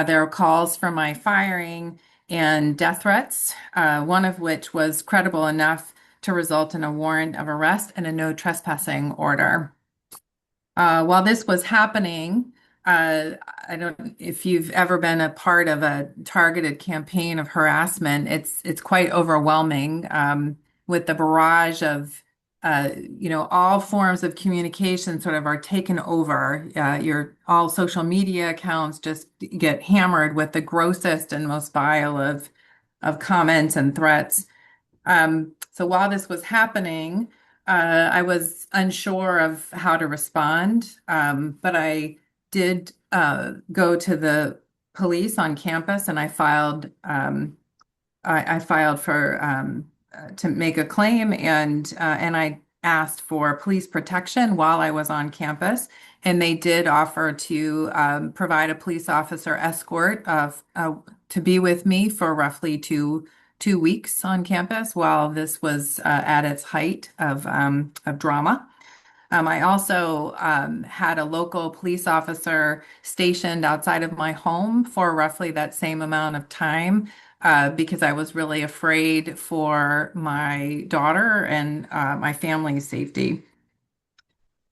There were calls for my firing and death threats, one of which was credible enough to result in a warrant of arrest and a no trespassing order. While this was happening, I don't if you've ever been a part of a targeted campaign of harassment, it's quite overwhelming with the barrage of all forms of communication sort of are taken over. Your all social media accounts just get hammered with the grossest and most vile of comments and threats. So while this was happening, I was unsure of how to respond, but I did go to the police on campus and I filed for to make a claim and I asked for police protection while I was on campus, and they did offer to provide a police officer escort to be with me for roughly two weeks on campus while this was at its height of drama. I also had a local police officer stationed outside of my home for roughly that same amount of time because I was really afraid for my daughter and my family's safety.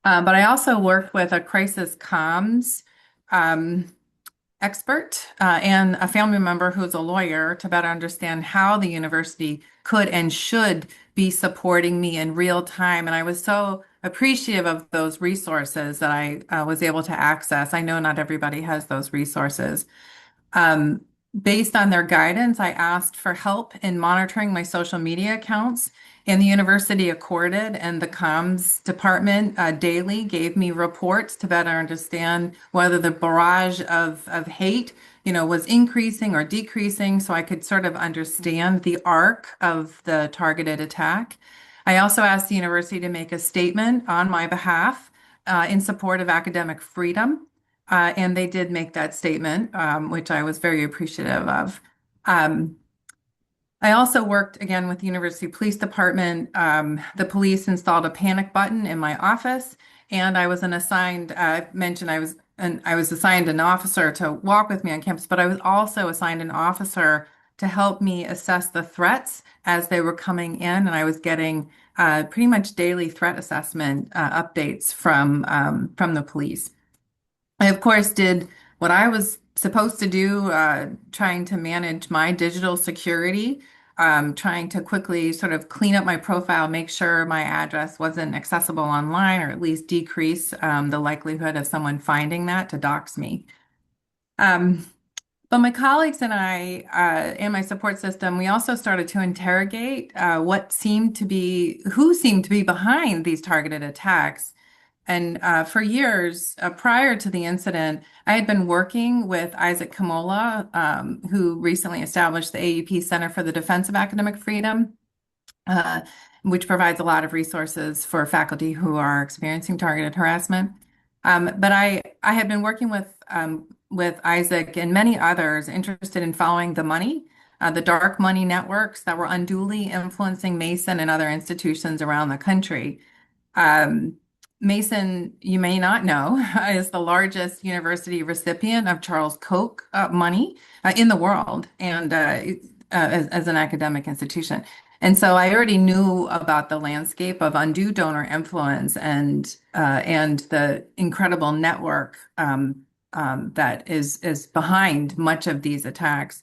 But I also worked with a crisis comms expert and a family member who's a lawyer to better understand how the university could and should be supporting me in real time. And I was so appreciative of those resources that I was able to access. I know not everybody has those resources. Based on their guidance, I asked for help in monitoring my social media accounts, and the university accorded, and the comms department daily gave me reports to better understand whether the barrage of hate, was increasing or decreasing, so I could sort of understand the arc of the targeted attack. I also asked the university to make a statement on my behalf in support of academic freedom. And they did make that statement, which I was very appreciative of. I also worked again with the University Police Department. The police installed a panic button in my office, and I was assigned an officer to walk with me on campus, but I was also assigned an officer to help me assess the threats as they were coming in, and I was getting pretty much daily threat assessment updates from the police. I, of course, did what I was supposed to do, trying to manage my digital security, trying to quickly sort of clean up my profile, make sure my address wasn't accessible online, or at least decrease the likelihood of someone finding that to dox me. But my colleagues and I, and my support system, we also started to interrogate who seemed to be behind these targeted attacks. And for years prior to the incident, I had been working with Isaac Kamola, who recently established the AAUP Center for the Defense of Academic Freedom, which provides a lot of resources for faculty who are experiencing targeted harassment. But I had been working with Isaac and many others interested in following the money, the dark money networks that were unduly influencing Mason and other institutions around the country. Mason, you may not know, is the largest university recipient of Charles Koch money in the world, and as an academic institution. And so I already knew about the landscape of undue donor influence and the incredible network that is behind much of these attacks.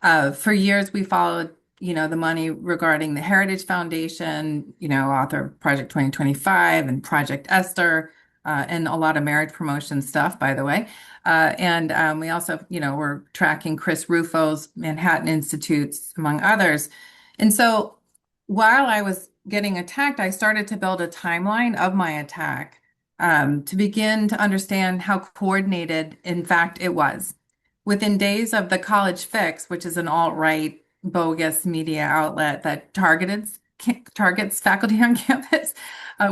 For years, we followed the money regarding the Heritage Foundation, author of Project 2025 and Project Esther, and a lot of marriage promotion stuff, by the way. And we also, we're tracking Chris Rufo's Manhattan Institutes, among others. And so while I was getting attacked, I started to build a timeline of my attack, to begin to understand how coordinated, in fact, it was. Within days of the College Fix, which is an alt-right bogus media outlet that targets faculty on campus,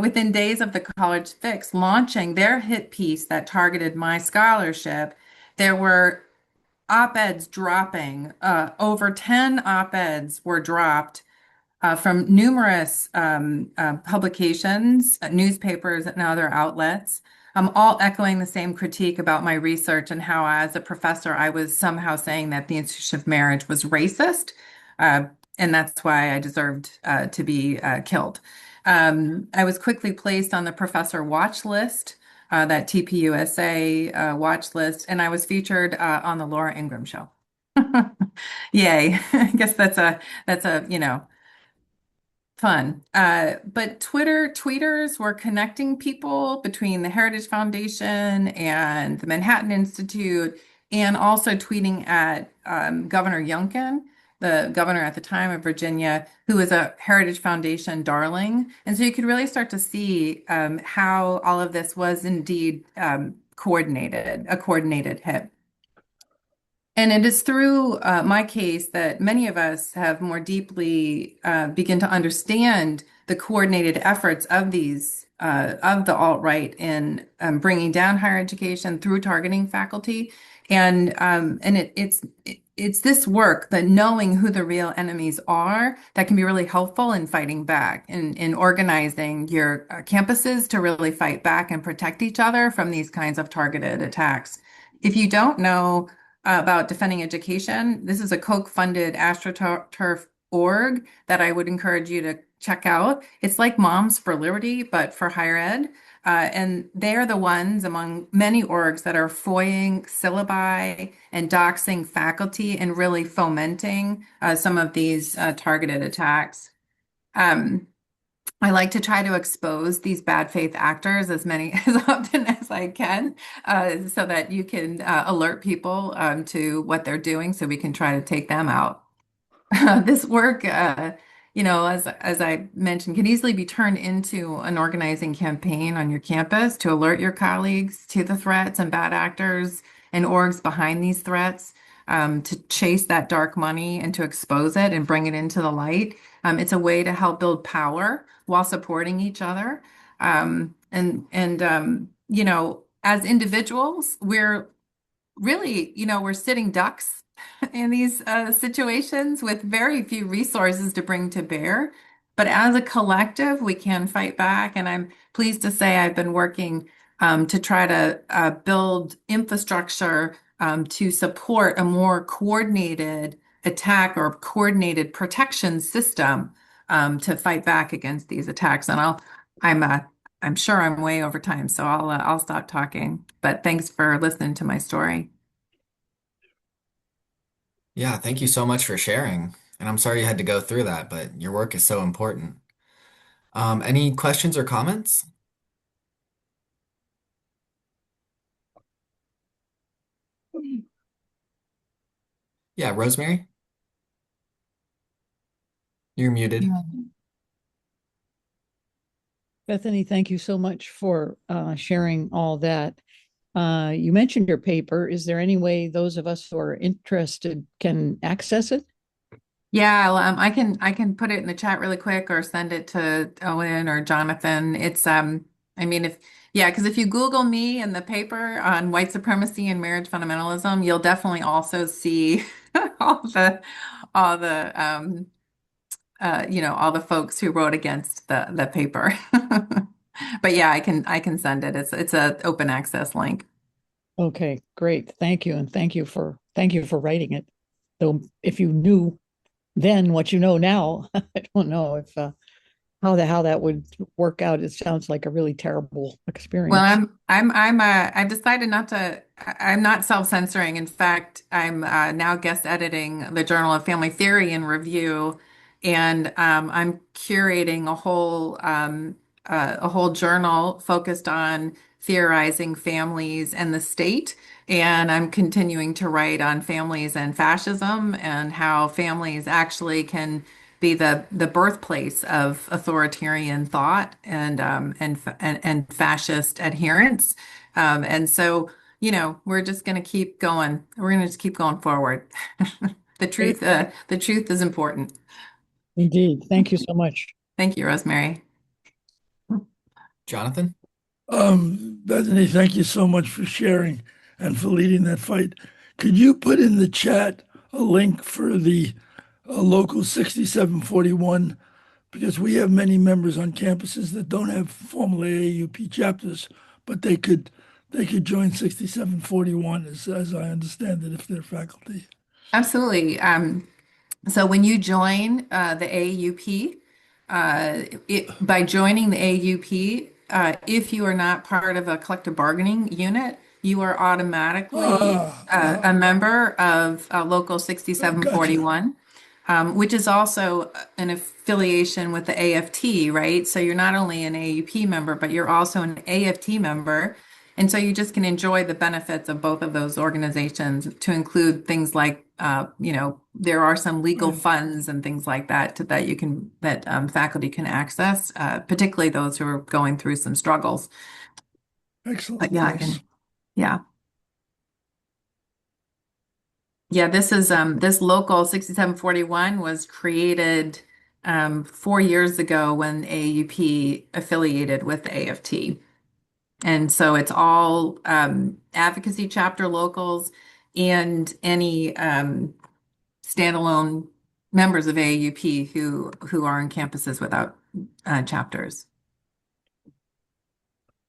within days of the College Fix launching their hit piece that targeted my scholarship, there were op-eds dropping. Over 10 op-eds were dropped from numerous publications, newspapers, and other outlets, all echoing the same critique about my research and how, as a professor, I was somehow saying that the institution of marriage was racist, and that's why I deserved to be killed. I was quickly placed on the professor watch list, that TPUSA watch list, and I was featured on the Laura Ingraham show. Yay! I guess that's a fun. But tweeters were connecting people between the Heritage Foundation and the Manhattan Institute, and also tweeting at Governor Youngkin, the governor at the time of Virginia, who was a Heritage Foundation darling. And so you could really start to see how all of this was indeed a coordinated hit. And it is through my case that many of us have more deeply begin to understand the coordinated efforts of the alt-right in bringing down higher education through targeting faculty. And it's this work, that knowing who the real enemies are, that can be really helpful in fighting back, in organizing your campuses to really fight back and protect each other from these kinds of targeted attacks. If you don't know about defending education, this is a Koch-funded AstroTurf org that I would encourage you to check out. It's like Moms for Liberty, but for higher ed. And they're the ones among many orgs that are foiling syllabi and doxing faculty and really fomenting some of these targeted attacks. I like to try to expose these bad faith actors as often as I can, so that you can alert people to what they're doing, so we can try to take them out. This work, as I mentioned, can easily be turned into an organizing campaign on your campus to alert your colleagues to the threats and bad actors and orgs behind these threats, to chase that dark money and to expose it and bring it into the light. It's a way to help build power while supporting each other. As individuals, we're really, we're sitting ducks in these situations with very few resources to bring to bear. But as a collective, we can fight back. And I'm pleased to say I've been working to try to build infrastructure to support a more coordinated attack or coordinated protection system to fight back against these attacks. And I'm sure I'm way over time, so I'll stop talking. But thanks for listening to my story. Yeah, thank you so much for sharing. And I'm sorry you had to go through that, but your work is so important. Any questions or comments? Yeah, Rosemary, you're muted. Bethany, thank you so much for sharing all that. You mentioned your paper. Is there any way those of us who are interested can access it? Yeah, I can put it in the chat really quick or send it to Owen or Jonathan. It's because if you Google me and the paper on white supremacy and marriage fundamentalism, you'll definitely also see all the all the folks who wrote against the paper. But yeah, I can send it. It's an open access link. Okay, great. Thank you. And thank you for writing it. Though if you knew then what you know now, I don't know if how that would work out. It sounds like a really terrible Well, experience. I've decided not to, I'm not self-censoring. In fact, I'm now guest editing the Journal of Family Theory and Review, and I'm curating a whole journal focused on theorizing families and the state. And I'm continuing to write on families and fascism and how families actually can be the birthplace of authoritarian thought and fascist adherence. And so, we're just going to keep going. We're going to just keep going forward. The truth is important. Indeed. Thank you so much. Thank you, Rosemary. Jonathan? Bethany, thank you so much for sharing and for leading that fight. Could you put in the chat a link for the local 6741? Because we have many members on campuses that don't have formal AAUP chapters, but they could join 6741 as I understand it if they're faculty. Absolutely. So when you join the AAUP, by joining the AAUP, if you are not part of a collective bargaining unit, you are automatically a member of Local 6741, which is also an affiliation with the AFT, right? So you're not only an AAUP member, but you're also an AFT member. And so you just can enjoy the benefits of both of those organizations, to include things like, there are some legal funds and things like that that faculty can access, particularly those who are going through some struggles. Excellent. But yeah, Thanks. Yeah, this local 6741 was created 4 years ago when AAUP affiliated with the AFT. And so it's all advocacy chapter locals and any standalone members of AAUP who are on campuses without chapters.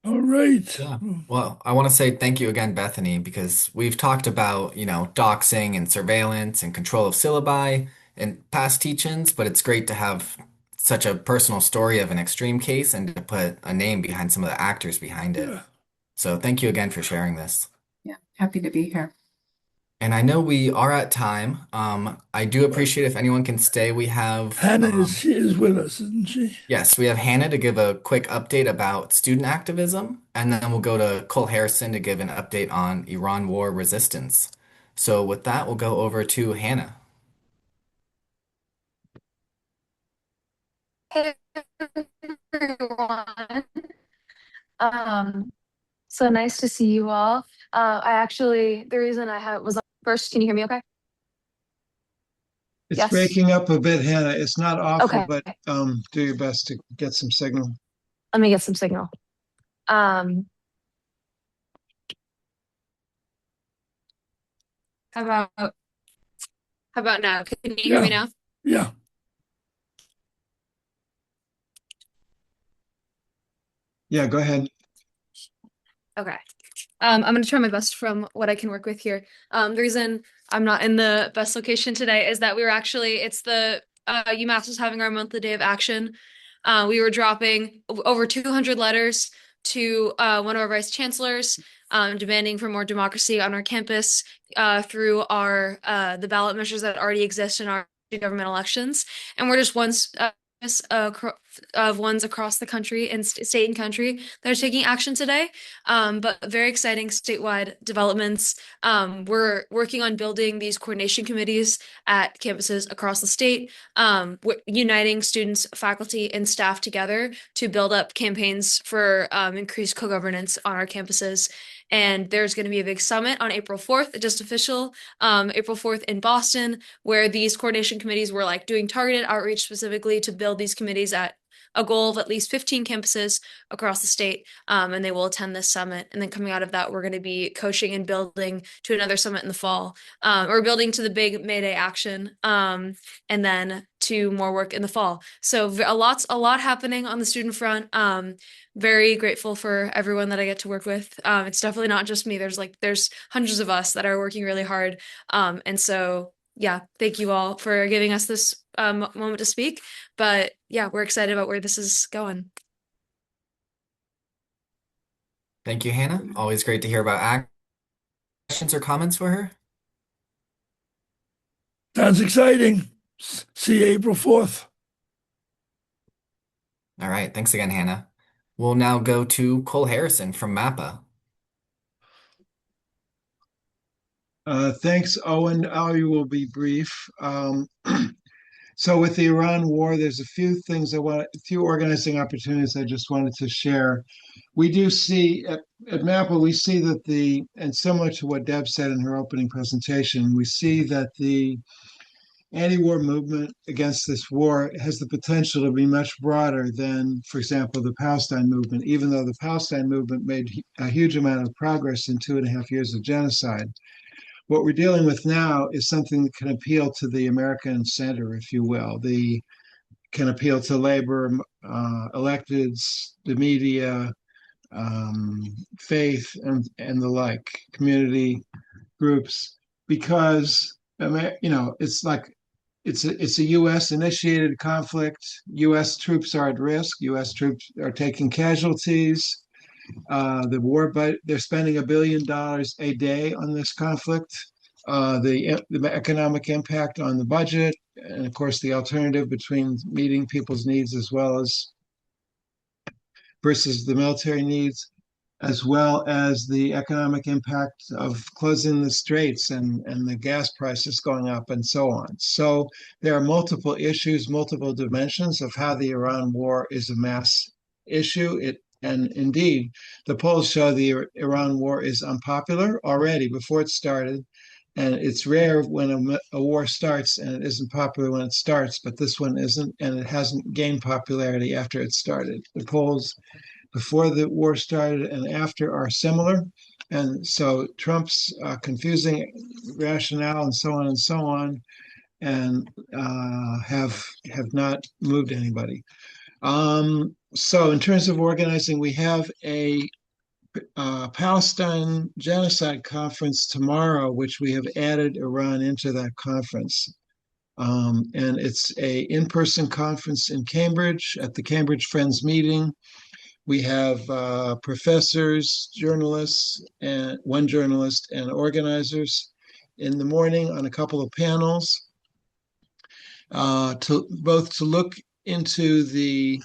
All right. Yeah. Well, I want to say thank you again, Bethany, because we've talked about, doxing and surveillance and control of syllabi in past teach-ins, but it's great to have such a personal story of an extreme case and to put a name behind some of the actors behind it. Yeah. So thank you again for sharing this. Yeah, happy to be here. And I know we are at time. I do appreciate if anyone can stay. We have Hannah is with us, isn't she? Yes, we have Hannah to give a quick update about student activism, and then we'll go to Cole Harrison to give an update on Iran war resistance. So with that, we'll go over to Hannah. Hey everyone. So nice to see you all. The reason was first, can you hear me okay? It's Yes. breaking up a bit, Hannah. It's not awful, Okay. but do your best to get some signal. Let me get some signal. How about now? Can you hear me now? Yeah. Yeah, go ahead. Okay. I'm going to try my best from what I can work with here. The reason I'm not in the best location today is that it's the UMass was having our monthly day of action. We were dropping over 200 letters to one of our vice chancellors, demanding for more democracy on our campus through the ballot measures that already exist in our government elections. And we're just of ones across the country and state and country that are taking action today. But very exciting statewide developments. We're working on building these coordination committees at campuses across the state, uniting students, faculty, and staff together to build up campaigns for increased co-governance on our campuses. And there's going to be a big summit on April 4th, just official, April 4th in Boston, where these coordination committees were doing targeted outreach specifically to build these committees at a goal of at least 15 campuses across the state, and they will attend this summit. And then coming out of that, we're going to be coaching and building to another summit in the fall, or building to the big May Day action, and then to more work in the fall. So a lot happening on the student front. Very grateful for everyone that I get to work with. It's definitely not just me. There's hundreds of us that are working really hard. And so yeah, thank you all for giving us this moment to speak. But yeah, we're excited about where this is going. Thank you, Hannah. Always great to hear about questions or comments for her. Sounds exciting. See you April 4th. All right. Thanks again, Hannah. We'll now go to Cole Harrison from MAPPA. Thanks, Owen. I will be brief. So with the Iran war, there's a few things a few organizing opportunities I just wanted to share. We do see at MAPPA, we see that and similar to what Deb said in her opening presentation, we see that the anti-war movement against this war has the potential to be much broader than, for example, the Palestine movement, even though the Palestine movement made a huge amount of progress in 2.5 years of genocide. What we're dealing with now is something that can appeal to the American center, if you will. Can appeal to labor, electeds, the media, faith, and the like, community groups, because it's like it's a U.S. initiated conflict. U.S. troops are at risk. U.S. troops are taking casualties. The war, but they're spending $1 billion a day on this conflict. The economic impact on the budget, and of course the alternative between meeting people's needs as well as versus the military needs, as well as the economic impact of closing the straits and the gas prices going up and so on. So there are multiple issues, multiple dimensions of how the Iran war is a mass issue. And indeed, the polls show the Iran war is unpopular already before it started. And it's rare when a war starts and it isn't popular when it starts, but this one isn't, and it hasn't gained popularity after it started. The polls before the war started and after are similar. And so Trump's confusing rationale and so on and have not moved anybody. So in terms of organizing, we have a Palestine Genocide Conference tomorrow, which we have added Iran into that conference. And it's a in-person conference in Cambridge at the Cambridge Friends meeting. We have professors, journalists, and one journalist and organizers in the morning on a couple of panels to look into the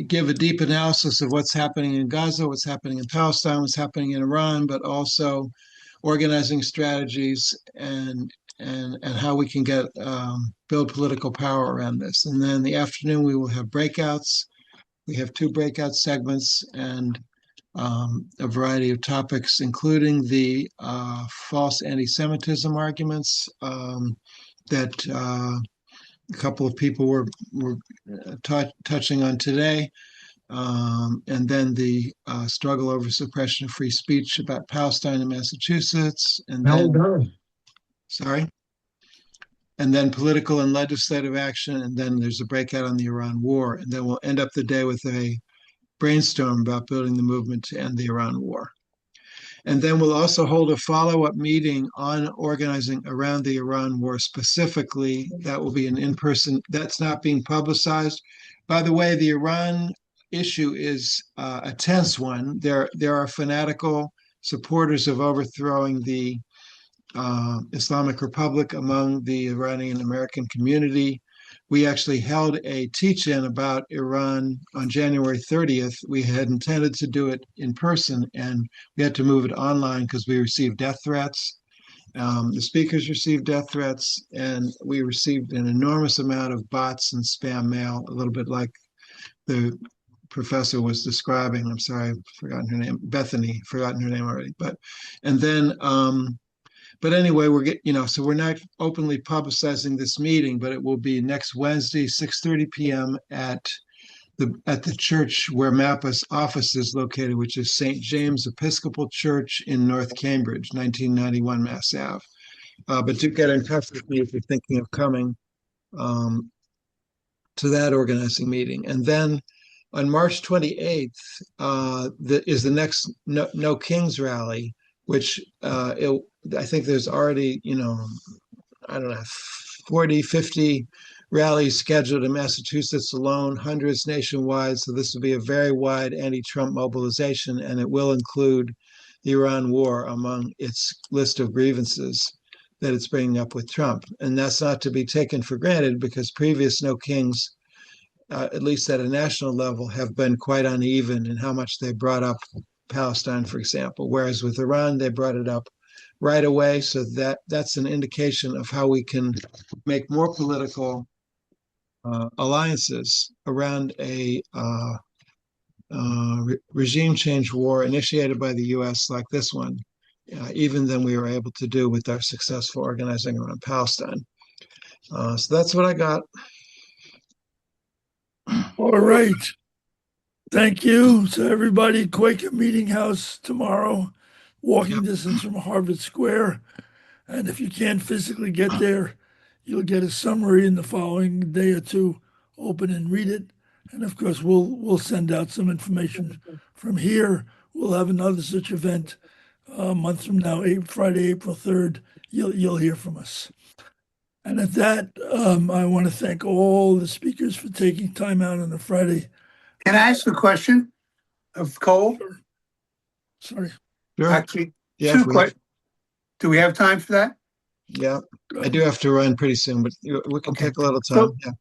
give a deep analysis of what's happening in Gaza, what's happening in Palestine, what's happening in Iran, but also organizing strategies and how we can build political power around this. And then in the afternoon, we will have breakouts. We have 2 breakout segments and a variety of topics, including the false anti-Semitism arguments that a couple of people were touching on today, and then the struggle over suppression of free speech about Palestine and Massachusetts, and then and then political and legislative action, and then there's a breakout on the Iran war, and then we'll end up the day with a brainstorm about building the movement to end the Iran war. And then we'll also hold a follow-up meeting on organizing around the Iran war specifically. That will be an in-person, that's not being publicized. By the way, the Iran issue is a tense one. There are fanatical supporters of overthrowing the Islamic Republic among the Iranian American community. We actually held a teach-in about Iran on January 30th. We had intended to do it in person, and we had to move it online because we received death threats. The speakers received death threats, and we received an enormous amount of bots and spam mail, a little bit like the professor was describing. I'm sorry, I've forgotten her name. Bethany, forgotten her name already. But anyway, so we're not openly publicizing this meeting, but it will be next Wednesday, 6:30 p.m. at the church where MAPPA's office is located, which is St. James Episcopal Church in North Cambridge, 1991 Mass Ave. But do get in touch with me if you're thinking of coming to that organizing meeting. And then on March 28th is the next No Kings rally. which I think there's already, I don't know, 40, 50 rallies scheduled in Massachusetts alone, hundreds nationwide. So this will be a very wide anti-Trump mobilization, and it will include the Iran war among its list of grievances that it's bringing up with Trump. And that's not to be taken for granted, because previous no kings, at least at a national level, have been quite uneven in how much they brought up Palestine, for example. Whereas with Iran, they brought it up right away. So that's an indication of how we can make more political alliances around a regime change war initiated by the U.S. like this one, even than we were able to do with our successful organizing around Palestine. So that's what I got. All right. Thank you. So everybody, Quaker Meeting House tomorrow, walking distance from Harvard Square. And if you can't physically get there, you'll get a summary in the following day or two. Open and read it. And of course, we'll send out some information from here. We'll have another such event a month from now, Friday, April 3rd. You'll hear from us. And at that, I want to thank all the speakers for taking time out on a Friday. Can I ask a question of Cole? Sorry. Sure. Actually, Yeah, two questions. Do we have time for that? Yeah, I do have to run pretty soon, but we can take a little time. Yeah.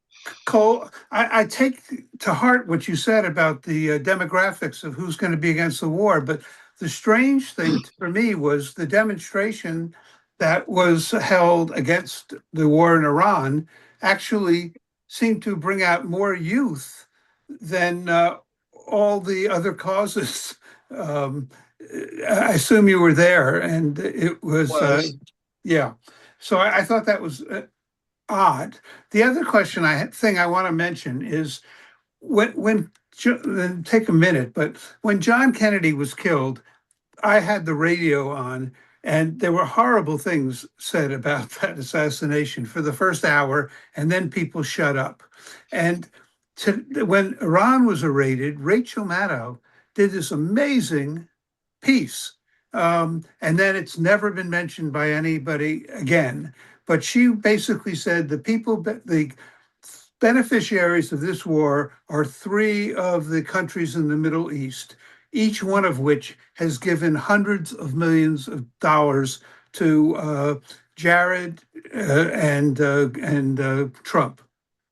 Cole, I take to heart what you said about the demographics of who's going to be against the war, but the strange thing for me was the demonstration that was held against the war in Iran actually seemed to bring out more youth than all the other causes. I assume you were there, and it was. Yeah. So I thought that was odd. The other thing I want to mention is when take a minute, but when John Kennedy was killed, I had the radio on, and there were horrible things said about that assassination for the first hour, and then people shut up. And when Iran was raided, Rachel Maddow did this amazing piece. And then it's never been mentioned by anybody again. But she basically said the beneficiaries of this war are 3 of the countries in the Middle East, each one of which has given hundreds of millions of dollars to Jared and Trump.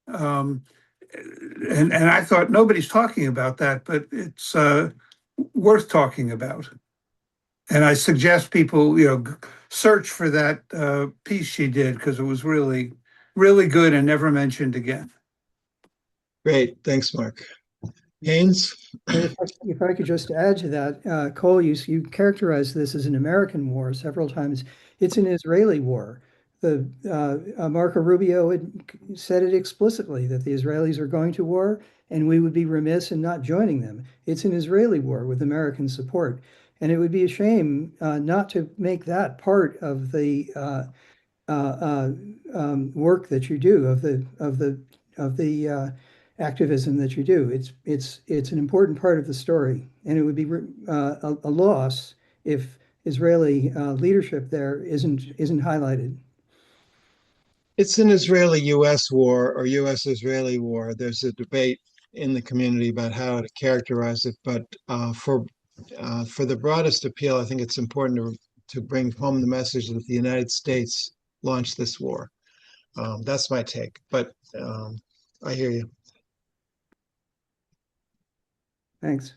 And I thought nobody's talking about that, but it's worth talking about. And I suggest people, search for that piece she did, because it was really, really good and never mentioned again. Great. Thanks, Mark. Haynes? If I could just add to that, Cole, you characterized this as an American war several times. It's an Israeli war. Marco Rubio had said it explicitly that the Israelis are going to war, and we would be remiss in not joining them. It's an Israeli war with American support. And it would be a shame not to make that part of the work that you do, of the activism that you do. It's an important part of the story, and it would be a loss if Israeli leadership there isn't highlighted. It's an Israeli-U.S. war or U.S.-Israeli war. There's a debate in the community about how to characterize it, but for the broadest appeal, I think it's important to bring home the message that the United States launched this war. That's my take, but I hear you. Thanks.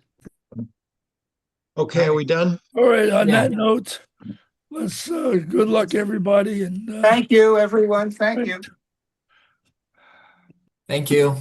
Okay, are we done? All right, on that note, let's good luck, everybody. And thank you, everyone. Thank you. Thank you.